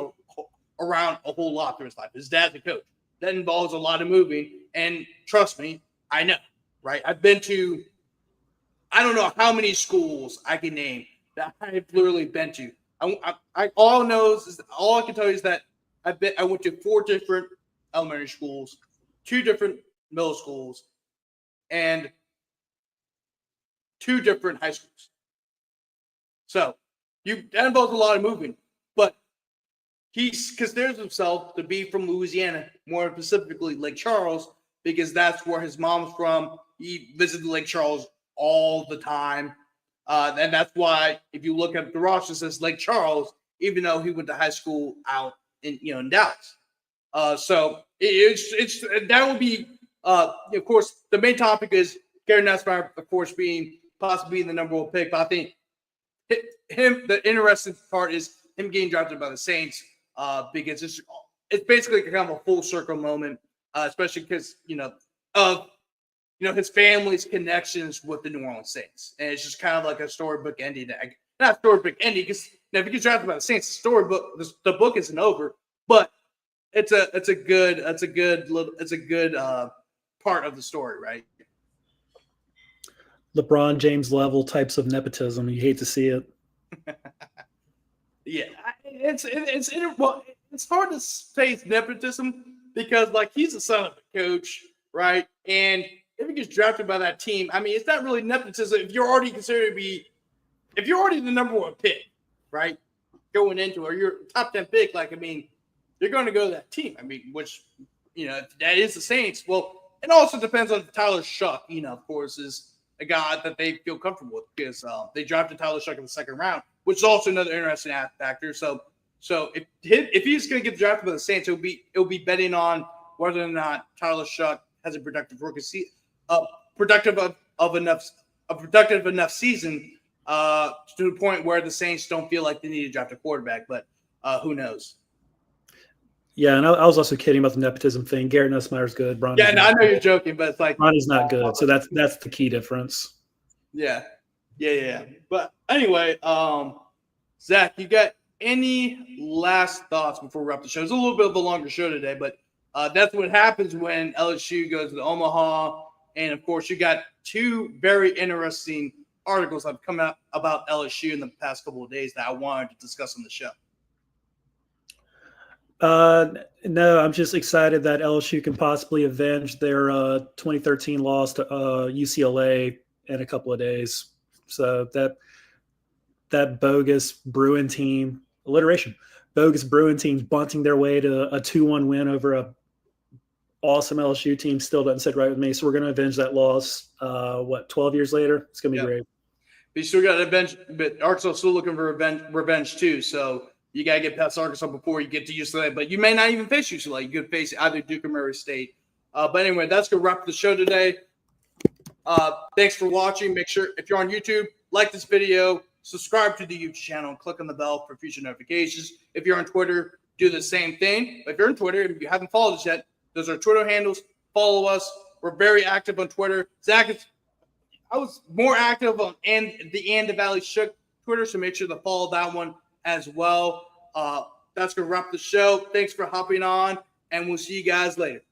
around a whole lot through his life. His dad's a coach. That involves a lot of moving, and trust me, I know. Right? I've been to. I don't know how many schools I can name that I've literally been to. All I can tell you is that I went to 4 different elementary schools, 2 different middle schools, and 2 different high schools. So that involves a lot of moving, but he considers himself to be from Louisiana, more specifically Lake Charles, because that's where his mom's from. He visited Lake Charles all the time. And that's why if you look at the roster, it says Lake Charles, even though he went to high school out in Dallas. So it's that will be of course the main topic is Gary Nussmeier, of course, possibly being the number 1 pick. But I think the interesting part is him getting drafted by the Saints because it's basically kind of a full circle moment, especially because of his family's connections with the New Orleans Saints. And it's just kind of like a storybook ending. Not storybook ending, because if he gets drafted by the Saints, the book isn't over. But it's a good part of the story, right? LeBron James level types of nepotism. You hate to see it. Yeah, it's hard to say it's nepotism because he's the son of a coach, right? And if he gets drafted by that team, I mean, it's not really nepotism if you're already considered to be, if you're already the number 1 pick, right? Going into or you're top 10 pick, you're going to go to that team. I mean, which, if that is the Saints. Well, it also depends on Tyler Shuck, of course, is a guy that they feel comfortable with because they drafted Tyler Shuck in the 2nd round, which is also another interesting factor. So if he's going to get drafted by the Saints, it'll be betting on whether or not Tyler Shuck has a productive rookie season, productive enough season to the point where the Saints don't feel like they need to draft a quarterback. But who knows? Yeah, and I was also kidding about the nepotism thing. Garrett Nussmeier's good. Bronny's I know good. you're joking, but it's Bronny's not good. So that's the key difference. Yeah. But anyway, Zach, you got any last thoughts before we wrap the show? It's a little bit of a longer show today, but that's what happens when LSU goes to Omaha. And of course, you got 2 very interesting articles that have come out about LSU in the past couple of days that I wanted to discuss on the show. No, I'm just excited that LSU can possibly avenge their 2013 loss to UCLA in a couple of days. So that bogus Bruin team, bogus Bruin team's bunting their way to a 2-1 win over a awesome LSU team still doesn't sit right with me. So we're going to avenge that loss. 12 years later? It's going to be great. You still got to avenge, but Arkansas still looking for revenge too. So you got to get past Arkansas before you get to UCLA. But you may not even face UCLA. You could face either Duke or Murray State. But anyway, that's going to wrap the show today. Thanks for watching. Make sure, if you're on YouTube, like this video, subscribe to the YouTube channel, and click on the bell for future notifications. If you're on Twitter, do the same thing. If you're on Twitter, if you haven't followed us yet, those are Twitter handles. Follow us. We're very active on Twitter. Zach, I was more active on the And the Valley Shook Twitter, so make sure to follow that one as well. That's going to wrap the show. Thanks for hopping on, and we'll see you guys later.